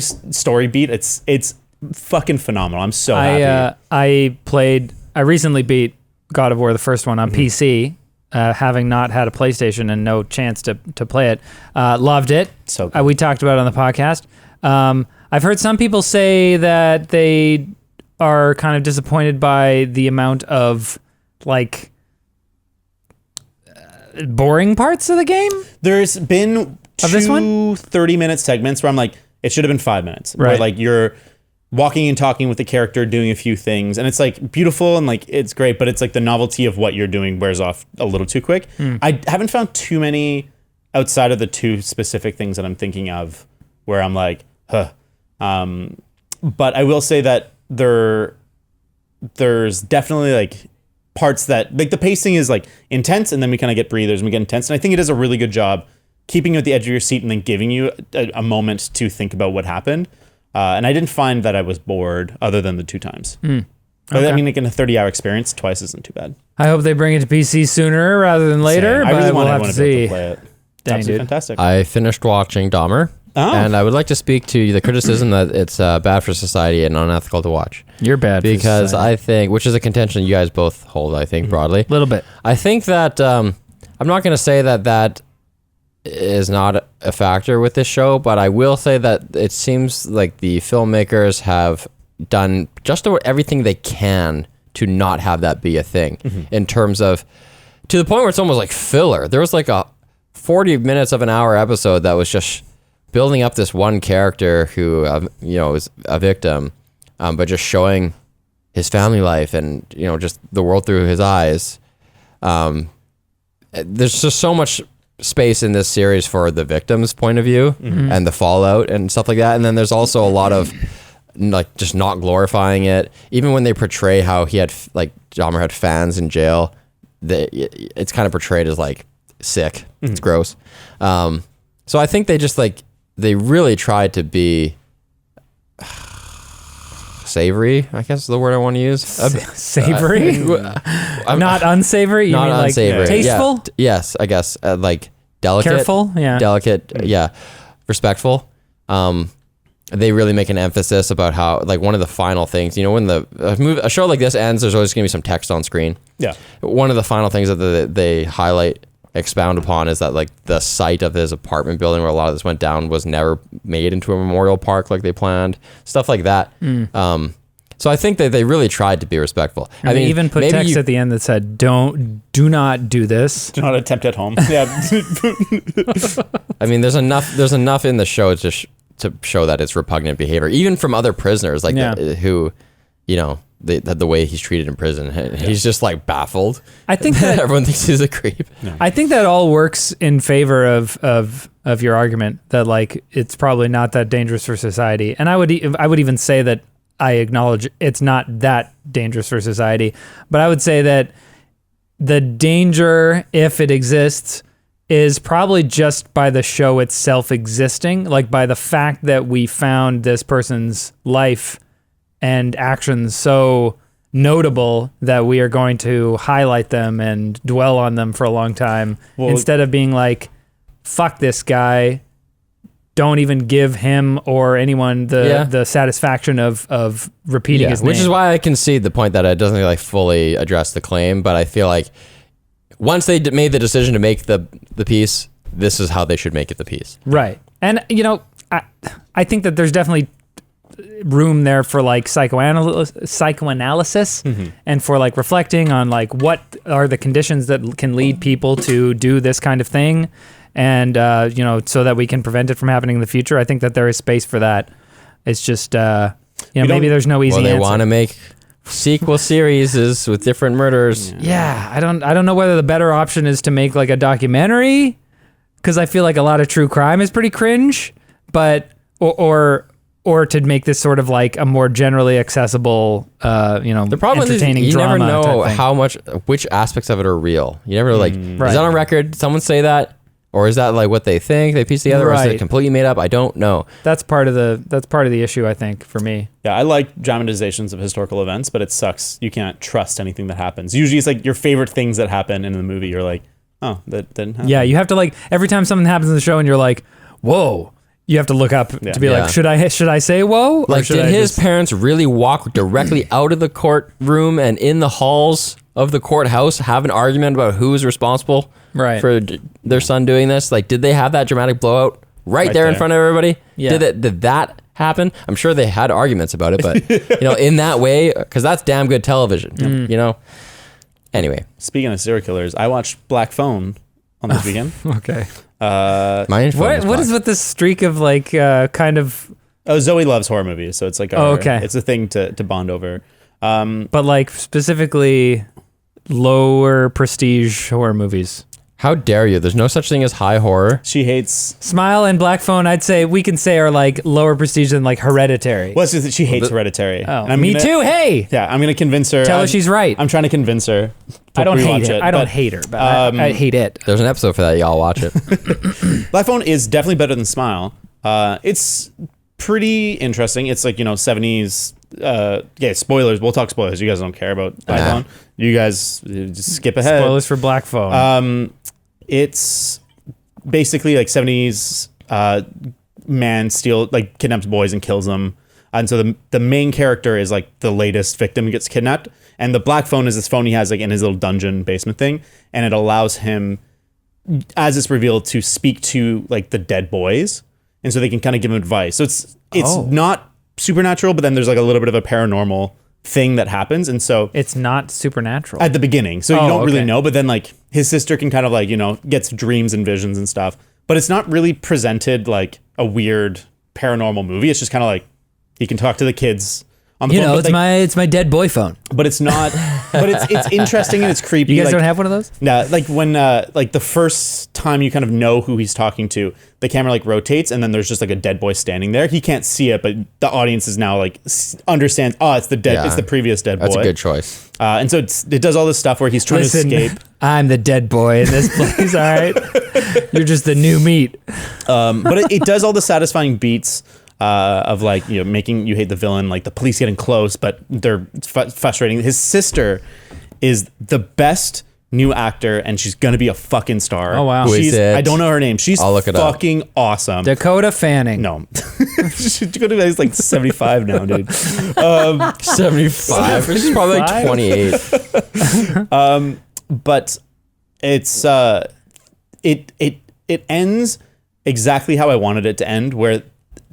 story beat, it's fucking phenomenal. I'm so happy. I recently beat God of War, the first one, on PC, having not had a PlayStation and no chance to play it. Loved it. So good. We talked about it on the podcast. I've heard some people say that they are kind of disappointed by the amount of like boring parts of the game. There's been this one? 30-minute segments where I'm like, it should have been 5 minutes. Right. Where like you're walking and talking with the character, doing a few things, and it's like beautiful and like it's great, but it's like the novelty of what you're doing wears off a little too quick. I haven't found too many outside of the 2 specific things that I'm thinking of where I'm like, huh. But I will say that there's definitely like parts that like the pacing is like intense, and then we kind of get breathers and we get intense, and I think it does a really good job keeping you at the edge of your seat and then giving you a moment to think about what happened. And I didn't find that I was bored other than the 2 times. But I mean, like in a 30-hour experience, twice isn't too bad. I hope they bring it to PC sooner rather than later. I really but want we'll have everyone to be to able see. to play it. It's Dang, absolutely dude. fantastic. I finished watching Dahmer, and I would like to speak to the criticism that it's bad for society and unethical to watch. You're bad. Because I think, which is a contention you guys both hold, I think, broadly. A little bit. I think that, I'm not going to say that is not a factor with this show, but I will say that it seems like the filmmakers have done just about everything they can to not have that be a thing, in terms of, to the point where it's almost like filler. There was like a 40 minutes of an hour episode that was just building up this one character who, is a victim, but just showing his family life and, just the world through his eyes. There's just so much space in this series for the victim's point of view and the fallout and stuff like that. And then there's also a lot of like just not glorifying it. Even when they portray how he had like Dahmer had fans in jail, it's kind of portrayed as like sick. It's gross. So I think they really tried to be savory, I guess is the word I want to use. Savory? Not unsavory? You not mean unsavory. like tasteful? Yes, I guess. Like delicate. Careful? Yeah. Delicate, yeah. Respectful. They really make an emphasis about how, like, one of the final things, when a show like this ends, there's always going to be some text on screen. Yeah. One of the final things that they expound upon is that, like, the site of his apartment building where a lot of this went down was never made into a memorial park like they planned. Stuff like that. So I think that they really tried to be respectful. I mean, even put text at the end that said, do not do this. Do not attempt at home. Yeah. I mean, there's enough in the show to show that it's repugnant behavior, even from other prisoners, like who, the way he's treated in prison. He's just like baffled. I think that everyone thinks he's a creep. I think that all works in favor of your argument that like it's probably not that dangerous for society. And I would even say that I acknowledge it's not that dangerous for society, but I would say that the danger, if it exists, is probably just by the show itself existing, like by the fact that we found this person's life and actions so notable that we are going to highlight them and dwell on them for a long time, instead of being like, fuck this guy, don't even give him or anyone the satisfaction of repeating his name. Which is why I concede the point that it doesn't like fully address the claim, but I feel like once they made the decision to make the piece, this is how they should make it the piece. Right. And I think that there's definitely room there for like psychoanalysis and for like reflecting on like what are the conditions that can lead people to do this kind of thing, and so that we can prevent it from happening in the future. I think that there is space for that. It's just maybe there's no easy Well, they answer. want to make sequel series with different murders. Yeah, I don't know whether the better option is to make like a documentary, because I feel like a lot of true crime is pretty cringe, but or to make this sort of like a more generally accessible, The problem entertaining is you never drama know type thing. which aspects of it are real. You never Right. is that on record? Someone say that, or is that like what they think they piece together, or is Right. it completely made up? I don't know. That's part of the issue, I think, for me. Yeah, I like dramatizations of historical events, but it sucks. You can't trust anything that happens. Usually it's like your favorite things that happen in the movie. You're like, oh, that didn't happen. Yeah, you have to like every time something happens in the show and you're like, whoa. You have to look up to be Yeah. like, should I say whoa? Or Like, should did I his just- parents really walk directly out of the courtroom and in the halls of the courthouse have an argument about who's responsible Right. for their son doing this? Like, did they have that dramatic blowout right there in front of everybody? Yeah. Did that happen? I'm sure they had arguments about it, but in that way, because that's damn good television. Anyway, Speaking of serial killers, I watched Black Phone on this weekend. Okay. my info What is with this streak of like kind of Oh, Zoe loves horror movies, so it's like okay. it's a thing to bond over. but like specifically lower prestige horror movies? How dare you? There's no such thing as high horror. She hates. Smile and Black Phone, I'd say we can say are like lower prestige than like Hereditary. Well, it's just that she hates Hereditary. Oh, And I'm me gonna- too. Hey, Yeah, I'm gonna convince her. tell her she's right. I'm trying to convince her. To I don't hate rewatch it. I don't but hate her, but I hate it. There's an episode for that. Y'all watch it. Black Phone is definitely better than Smile. It's pretty interesting. It's like 70s. Yeah, spoilers. We'll talk spoilers. You guys don't care about Black Phone. You guys just skip ahead. Spoilers for Black Phone. It's basically like 70s man kidnaps boys and kills them. And so the main character is like the latest victim who gets kidnapped. And the Black Phone is this phone he has like in his little dungeon basement thing. And it allows him, as it's revealed, to speak to like the dead boys. And so they can kind of give him advice. So it's not supernatural, but then there's like a little bit of a paranormal thing that happens. And so It's not supernatural. at the beginning, so you Oh, don't really okay. know, but then like his sister can kind of like gets dreams and visions and stuff, but it's not really presented like a weird paranormal movie. It's just kind of like he can talk to the kids on the phone, but, it's my dead boy phone. but it's not but it's interesting and it's creepy. You guys like, don't have one of those? nah, like when like the first time you kind of know who he's talking to, the camera like rotates and then there's just like a dead boy standing there. He can't see it, but the audience is now like understands. Oh, it's it's the previous dead boy. That's a good choice. And so it does all this stuff where he's trying to escape. I'm the dead boy in this place, all right? You're just the new meat. But it does all the satisfying beats of like making you hate the villain, like the police getting close, but they're frustrating. His sister is the best new actor, and she's gonna be a fucking star. Oh, wow. Who is She's, it? I don't know her name. She's I'll look it up. fucking awesome. Dakota Fanning. No, she's like 75 now, dude. 75. She's probably like 28. But it's it ends exactly how I wanted it to end, where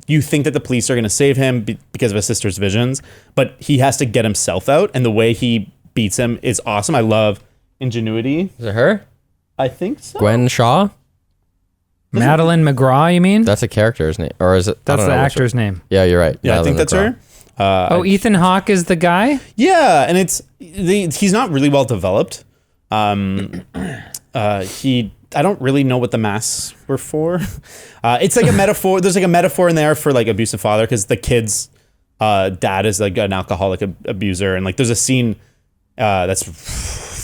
you think that the police are going to save him because of his sister's visions, but he has to get himself out, and the way he beats him is awesome. I love ingenuity. Is it her? I think so. Gwen Shaw? Madeline McGraw, you mean? That's a character's name. Or is it? I That's don't the know which actor's name. Yeah, you're right. Yeah, I think that's her. Ethan Hawke is the guy? Yeah, and he's not really well developed. I don't really know what the masks were for. It's like a metaphor. There's like a metaphor in there for like abusive father, because the kid's dad is like an alcoholic abuser, and like there's a scene that's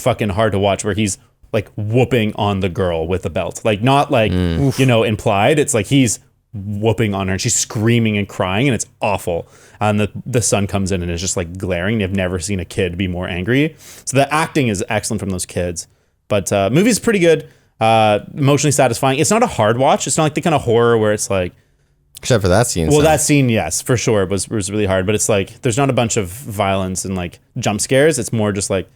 fucking hard to watch where he's like whooping on the girl with a belt, like not like implied. It's like he's whooping on her and she's screaming and crying and it's awful. And the son comes in and is just like glaring. You've never seen a kid be more angry. So the acting is excellent from those kids. But movie's pretty good. Emotionally satisfying. It's not a hard watch. It's not like the kind of horror where it's like, Except for that scene. well, so. that scene, yes, for sure, was really hard. But it's like there's not a bunch of violence and like jump scares. It's more just like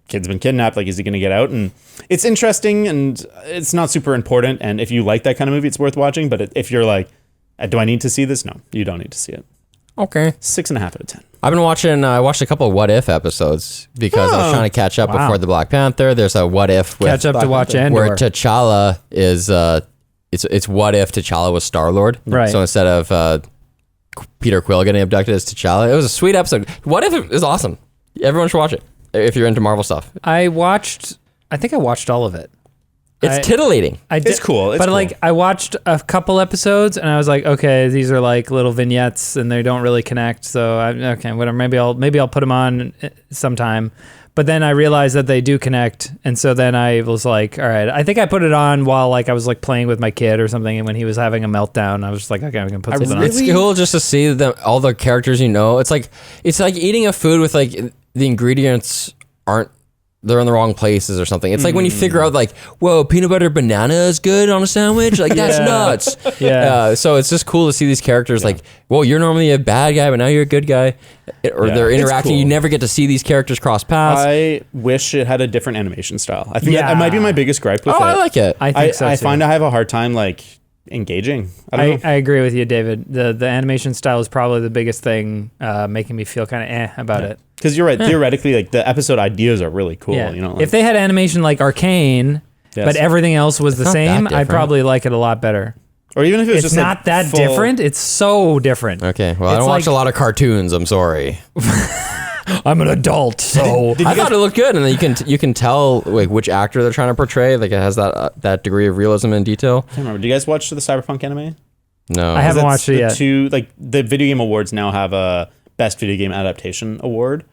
kid's been kidnapped. Like, is he going to get out? And it's interesting, and it's not super important. And if you like that kind of movie, it's worth watching. But if you're like, do I need to see this? No, you don't need to see it. Okay. 6.5 out of 10. I've been watching. I watched a couple of What If episodes because I was trying to catch up before the Black Panther. There's a What If with Catch up to watch where Andor. T'Challa is. It's What If T'Challa was Star Lord. Right. So instead of Peter Quill getting abducted as T'Challa, it was a sweet episode. What If is awesome. Everyone should watch it if you're into Marvel stuff. I think I watched all of it. It's titillating. It's cool. But like, I watched a couple episodes and I was like, okay, these are like little vignettes and they don't really connect. So okay, whatever. Maybe I'll put them on sometime. But then I realized that they do connect, and so then I was like, all right. I think I put it on while like I was like playing with my kid or something, and when he was having a meltdown, I was just like, okay, I'm gonna put something on. It's cool just to see all the characters you know. It's like eating a food with like the ingredients they're in the wrong places or something. It's like when you figure out like, whoa, peanut butter banana is good on a sandwich. Like that's nuts. Yeah. So it's just cool to see these characters like, whoa, you're normally a bad guy, but now you're a good guy. Or they're interacting. Cool. You never get to see these characters cross paths. I wish it had a differerent animation style. I think that might be my biggest gripe with it. I like it. I think so too. I find I have a hard time like engaging. I don't know. I agree with you, David. The animation style is probably the biggest thing making me feel kind of about it. Because you're right. Theoretically, like the episode ideas are really cool. Yeah. You know, like, if they had animation like Arcane, but everything else was the not that same, I'd different. probably like it a lot better. or even if it was It's just not like that full- different. It's so different. Okay, well, I It's don't watch like- a lot of cartoons. I'm sorry. I'm an adult, so I thought it looked good, and then you can tell like which actor they're trying to portray. Like it has that degree of realism and detail. I can't remember. Do you guys watch the Cyberpunk anime? No, I haven't watched it yet. Like the video game awards now have a best video game adaptation award,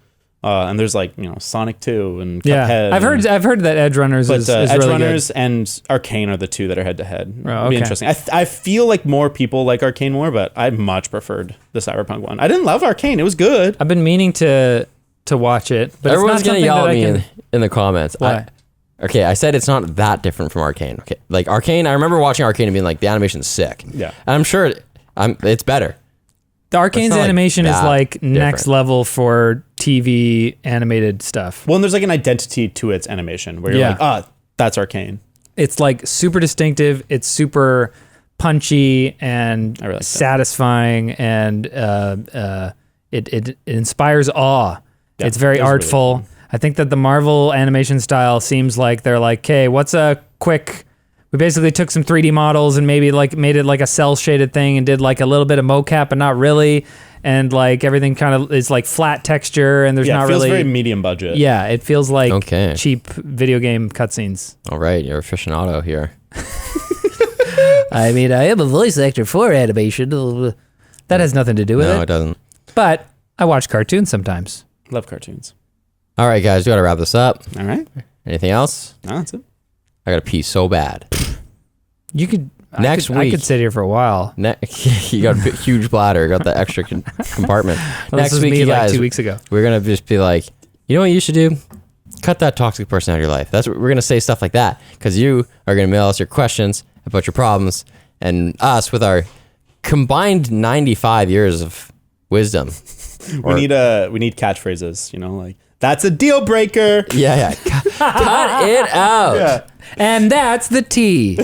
and there's like Sonic 2 and Cuphead. I've heard that Edge Runners But is Edge really Runners good. and Arcane are the two that are head to head. Oh, It'd be okay. interesting. I feel like more people like Arcane more, but I much preferred the Cyberpunk one. I didn't love Arcane. It was good. I've been meaning to watch it, but everyone's it's not gonna yell at me something in the comments. Why? I said it's not that different from Arcane. Okay, like Arcane, I remember watching Arcane and being like, the animation's sick. Yeah. And I'm sure it's better. The Arcane's not, like, animation is that like next different. level for TV animated stuff. Well, and there's like an identity to its animation where you're like, that's Arcane. It's like super distinctive. It's super punchy and I really like that. satisfying, and it inspires awe. Yeah, it's very it was really artful. cool. I think that the Marvel animation style seems like they're like, okay, what's a quick? We basically took some 3D models and maybe like made it like a cell shaded thing and did like a little bit of mocap, but not really. And like everything kind of is like flat texture, and there's Yeah, not it feels really. very medium budget. Yeah, it feels like Okay. cheap video game cutscenes. All right, you're aficionado here. I mean, I am a voice actor for animation. That has nothing to do with No, it. it doesn't. But I watch cartoons sometimes. Love cartoons. All right, guys, we got to wrap this up. All right. Anything else? No, that's it. I got to pee so bad. You could Next I week. could sit here for a while. You got a huge bladder. Got the extra compartment. Well, Next this was week, me you like guys, 2 weeks ago. we're gonna just be like, you know what you should do? Cut that toxic person out of your life. That's what we're gonna say, stuff like that, because you are gonna mail us your questions about your problems, and us with our combined 95 years of wisdom. We need catchphrases. Like that's a deal breaker. Yeah. Cut it out. Yeah. And that's the tea.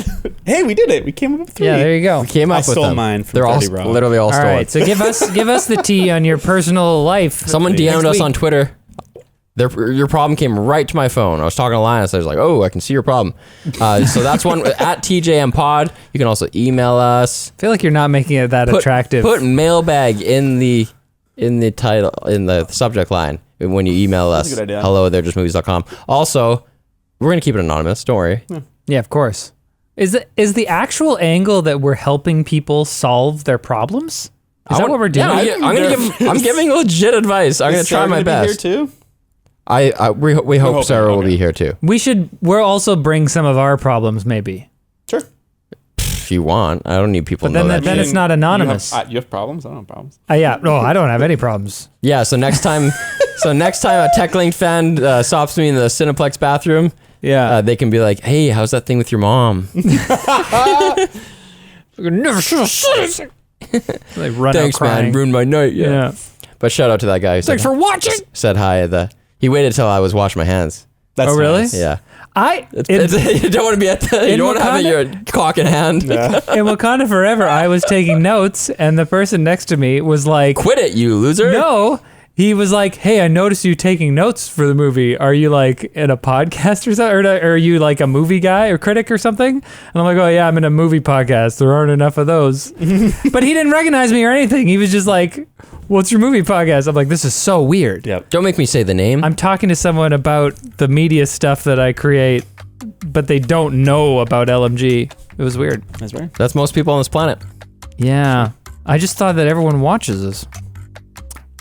Hey, we did it. We came up with 3. Yeah, there you go. Came up I with stole them. mine from They're all 30 Rock. literally all All stolen. right, so give us the tea on your personal life. Someone next DM'd us week. on Twitter. Your problem came right to my phone. I was talking to Linus. I was like, "Oh, I can see your problem." So that's one at TJM Pod. You can also email us. I feel like you're not making it that attractive. Put mailbag in the title, in the subject line when you email us. a good idea. hello@they'rejustmovies.com. Also, we're gonna keep it anonymous. Don't worry. Yeah, of course. Is the actual angle that we're helping people solve their problems? Is that what we're doing? Yeah, I'm giving legit advice. I'm gonna Is try Sarah my gonna be best. here too? We hope hoping, Sarah will okay. be here too. We'll also bring some of our problems, maybe. Sure. If you want, I don't need people But to know then that. then it's not anonymous. You have problems? I don't have problems. Yeah, no, I don't have any problems. Yeah, so next time a TechLink fan stops me in the Cineplex bathroom, they can be like, "Hey, how's that thing with your mom?" Never should have said it. They run Thanks, out crying. man, ruined my night. Yeah. But shout out to that guy who Thanks for watching. said hi. He waited till I was washing my hands. That's Oh, really? nice. Yeah. In You don't want to be at the. You don't want to have your cock in hand. Wakanda Forever, I was taking notes, and the person next to me was like, Quit it, you loser. no. He was like, hey, I noticed you taking notes for the movie. Are you like in a podcast or something? Or are you like a movie guy or critic or something? And I'm like, oh yeah, I'm in a movie podcast. There aren't enough of those. But he didn't recognize me or anything. He was just like, what's your movie podcast? I'm like, this is so weird. Yep. Don't make me say the name. I'm talking to someone about the media stuff that I create, but they don't know about LMG. It was weird. That's right. That's most people on this planet. Yeah. I just thought that everyone watches this.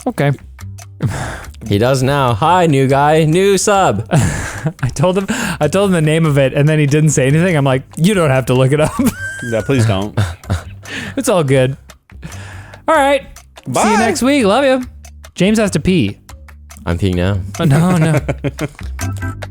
Okay. He does now. Hi, new guy, new sub. I told him the name of it, and then he didn't say anything. I'm like, you don't have to look it up. Yeah, please don't. It's all good. All right. Bye. See you next week. Love you. James has to pee. I'm peeing now. No.